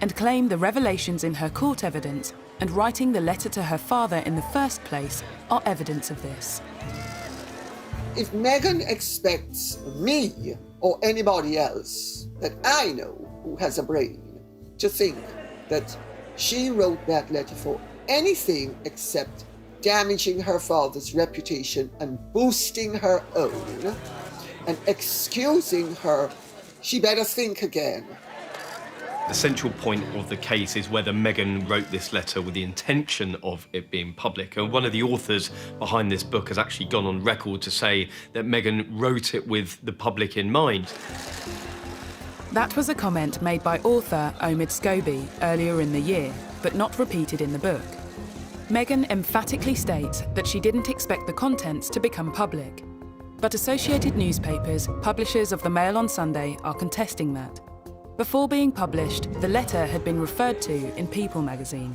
and claim the revelations in her court evidence and writing the letter to her father in the first place are evidence of this. If Meghan expects me or anybody else that I know who has a brain to think that she wrote that letter for anything except damaging her father's reputation and boosting her own and excusing her, she better think again. The central point of the case is whether Meghan wrote this letter with the intention of it being public. And one of the authors behind this book has actually gone on record to say that Meghan wrote it with the public in mind. That was a comment made by author Omid Scobie earlier in the year, but not repeated in the book. Meghan emphatically states that she didn't expect the contents to become public. But Associated Newspapers, publishers of the Mail on Sunday, are contesting that. Before being published, the letter had been referred to in People magazine.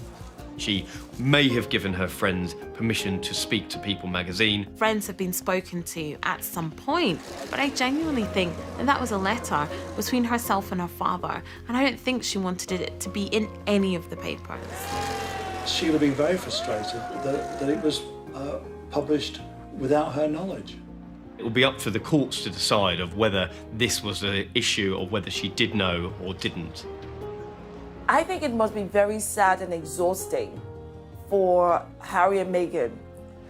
She may have given her friends permission to speak to People magazine. Friends have been spoken to at some point, but I genuinely think that that was a letter between herself and her father, and I don't think she wanted it to be in any of the papers. She would have been very frustrated that it was published without her knowledge. It will be up to the courts to decide of whether this was an issue or whether she did know or didn't. I think it must be very sad and exhausting for Harry and Meghan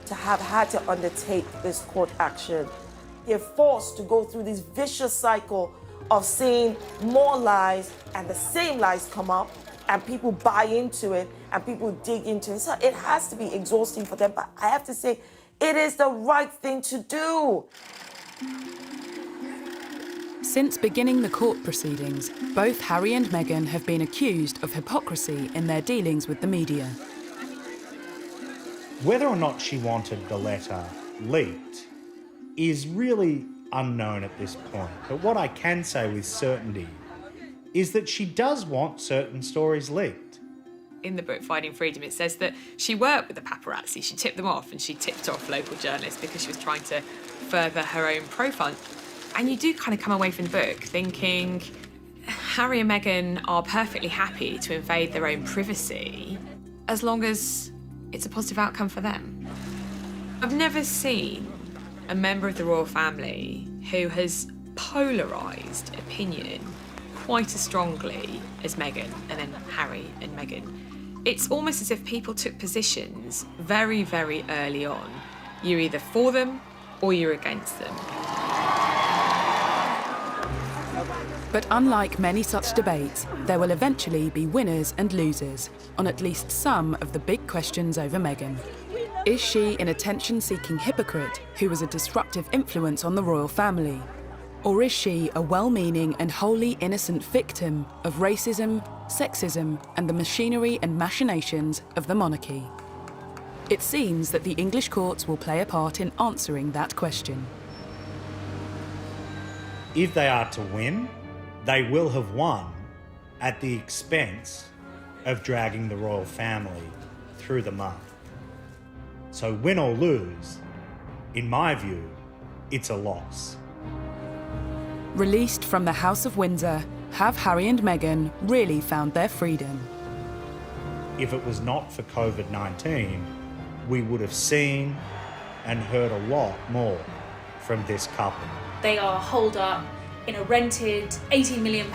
to have had to undertake this court action. They're forced to go through this vicious cycle of seeing more lies and the same lies come up and people buy into it and people dig into it. So it has to be exhausting for them, but I have to say, it is the right thing to do. Since beginning the court proceedings, both Harry and Meghan have been accused of hypocrisy in their dealings with the media. Whether or not she wanted the letter leaked is really unknown at this point. But what I can say with certainty is that she does want certain stories leaked. In the book Finding Freedom, it says that she worked with the paparazzi. She tipped them off, and she tipped off local journalists because she was trying to further her own profile. And you do kind of come away from the book thinking Harry and Meghan are perfectly happy to invade their own privacy as long as it's a positive outcome for them. I've never seen a member of the royal family who has polarised opinion quite as strongly as Meghan and then Harry and Meghan. It's almost as if people took positions very, very early on. You're either for them or you're against them. But unlike many such debates, there will eventually be winners and losers on at least some of the big questions over Meghan. Is she an attention-seeking hypocrite who was a disruptive influence on the royal family? Or is she a well-meaning and wholly innocent victim of racism, sexism, and the machinery and machinations of the monarchy? It seems that the English courts will play a part in answering that question. If they are to win, they will have won at the expense of dragging the royal family through the mud. So win or lose, in my view, it's a loss. Released from the House of Windsor, have Harry and Meghan really found their freedom? If it was not for COVID-19, we would have seen and heard a lot more from this couple. They are holed up in a rented £80 million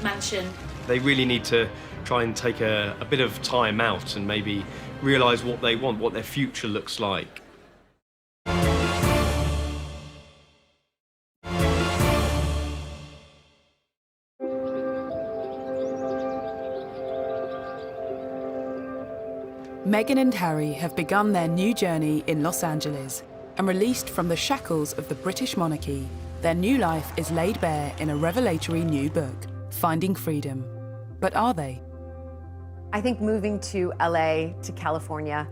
mansion. They really need to try and take a bit of time out and maybe realise what they want, what their future looks like. Meghan and Harry have begun their new journey in Los Angeles, and released from the shackles of the British monarchy, their new life is laid bare in a revelatory new book, Finding Freedom. But are they? I think moving to LA, to California,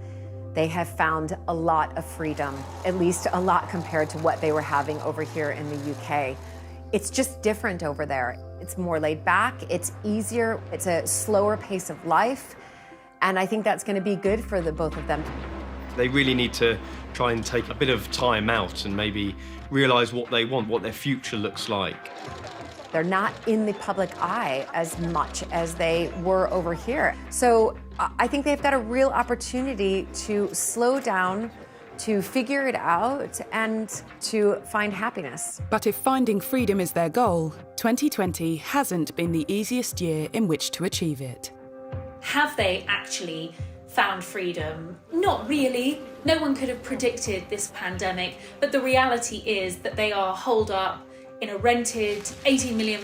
they have found a lot of freedom, at least a lot compared to what they were having over here in the UK. It's just different over there. It's more laid back, it's easier, it's a slower pace of life, and I think that's going to be good for the both of them. They really need to try and take a bit of time out and maybe realise what they want, what their future looks like. They're not in the public eye as much as they were over here. So I think they've got a real opportunity to slow down, to figure it out, and to find happiness. But if finding freedom is their goal, 2020 hasn't been the easiest year in which to achieve it. Have they actually found freedom? Not really. No one could have predicted this pandemic, but the reality is that they are holed up in a rented £80 million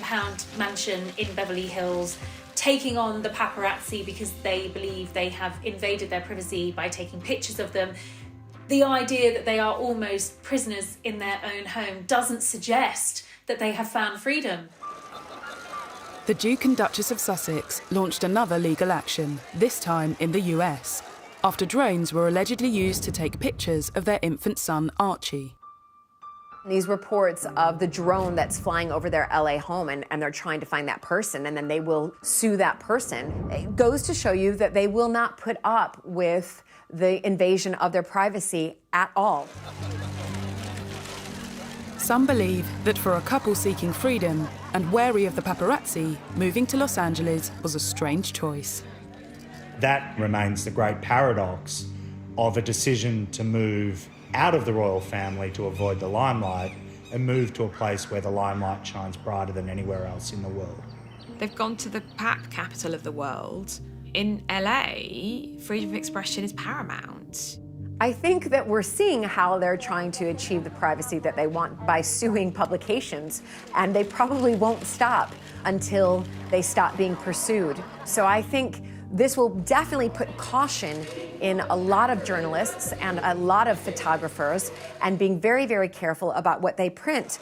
mansion in Beverly Hills, taking on the paparazzi because they believe they have invaded their privacy by taking pictures of them. The idea that they are almost prisoners in their own home doesn't suggest that they have found freedom. The Duke and Duchess of Sussex launched another legal action, this time in the US, after drones were allegedly used to take pictures of their infant son, Archie. These reports of the drone that's flying over their LA home and they're trying to find that person, and then they will sue that person. It goes to show you that they will not put up with the invasion of their privacy at all. Some believe that for a couple seeking freedom and wary of the paparazzi, moving to Los Angeles was a strange choice. That remains the great paradox of a decision to move out of the royal family to avoid the limelight and move to a place where the limelight shines brighter than anywhere else in the world. They've gone to the pap capital of the world. In LA, freedom of expression is paramount. I think that we're seeing how they're trying to achieve the privacy that they want by suing publications, and they probably won't stop until they stop being pursued. So I think this will definitely put caution in a lot of journalists and a lot of photographers, and being very, very careful about what they print.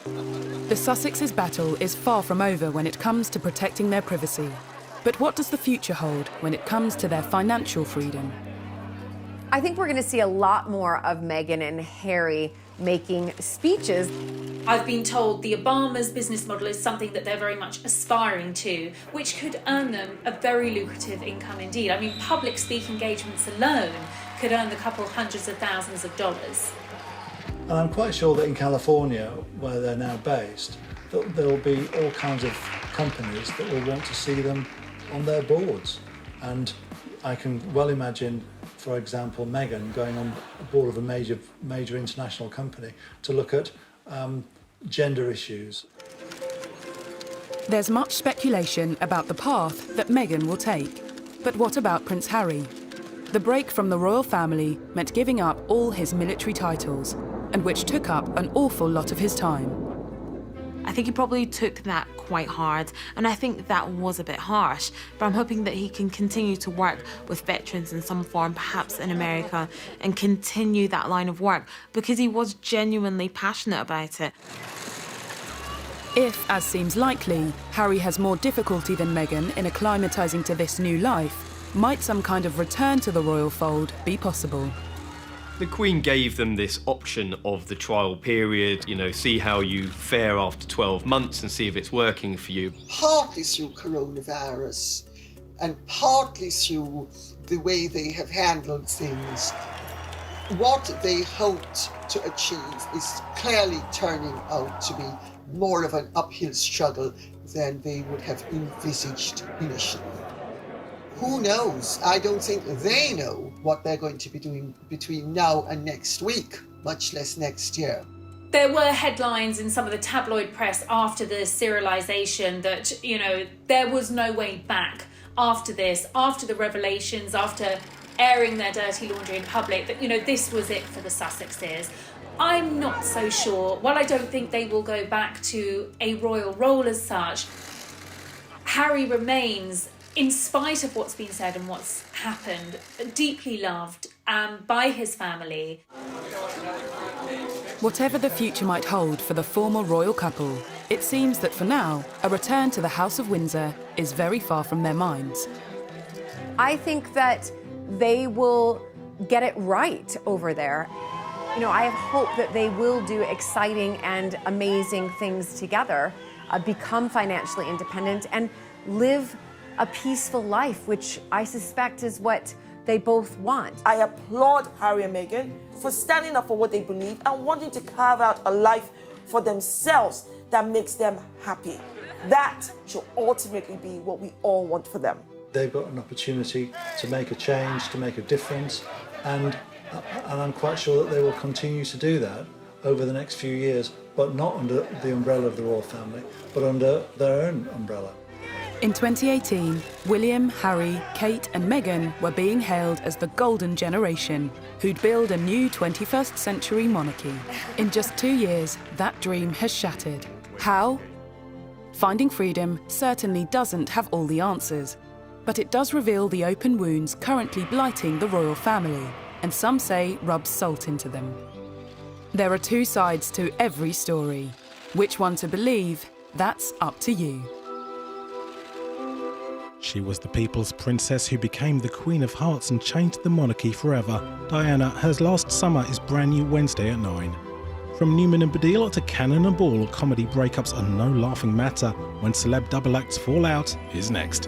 The Sussex's battle is far from over when it comes to protecting their privacy. But what does the future hold when it comes to their financial freedom? I think we're going to see a lot more of Meghan and Harry making speeches. I've been told the Obama's business model is something that they're very much aspiring to, which could earn them a very lucrative income indeed. I mean, public speaking engagements alone could earn the couple hundreds of thousands of dollars. And I'm quite sure that in California, where they're now based, there will be all kinds of companies that will want to see them on their boards. And I can well imagine, for example, Meghan going on board of a major international company to look at gender issues. There's much speculation about the path that Meghan will take. But what about Prince Harry? The break from the royal family meant giving up all his military titles, and which took up an awful lot of his time. I think he probably took that quite hard, and I think that was a bit harsh, but I'm hoping that he can continue to work with veterans in some form, perhaps in America, and continue that line of work, because he was genuinely passionate about it. If, as seems likely, Harry has more difficulty than Meghan in acclimatising to this new life, might some kind of return to the royal fold be possible? The Queen gave them this option of the trial period, you know, see how you fare after 12 months and see if it's working for you. Partly through coronavirus and partly through the way they have handled things, what they hoped to achieve is clearly turning out to be more of an uphill struggle than they would have envisaged initially. Who knows? I don't think they know what they're going to be doing between now and next week, much less next year. There were headlines in some of the tabloid press after the serialisation that, you know, there was no way back after this, after the revelations, after airing their dirty laundry in public, that, you know, this was it for the Sussexes. I'm not so sure. While I don't think they will go back to a royal role as such, Harry remains, in spite of what's been said and what's happened, deeply loved by his family. Whatever the future might hold for the former royal couple, it seems that for now, a return to the House of Windsor is very far from their minds. I think that they will get it right over there. You know, I have hope that they will do exciting and amazing things together, become financially independent and live a peaceful life, which I suspect is what they both want. I applaud Harry and Meghan for standing up for what they believe and wanting to carve out a life for themselves that makes them happy. That should ultimately be what we all want for them. They've got an opportunity to make a change, to make a difference, and I'm quite sure that they will continue to do that over the next few years, but not under the umbrella of the royal family, but under their own umbrella. In 2018, William, Harry, Kate and Meghan were being hailed as the golden generation who'd build a new 21st century monarchy. In just 2 years, that dream has shattered. How? Finding Freedom certainly doesn't have all the answers, but it does reveal the open wounds currently blighting the royal family, and some say rubs salt into them. There are two sides to every story. Which one to believe, that's up to you. She was the people's princess who became the Queen of Hearts and changed the monarchy forever. Diana, hers last summer is brand new Wednesday at 9. From Newman and Baddiel to Cannon and Ball, comedy breakups are no laughing matter. When celeb double acts fall out is next.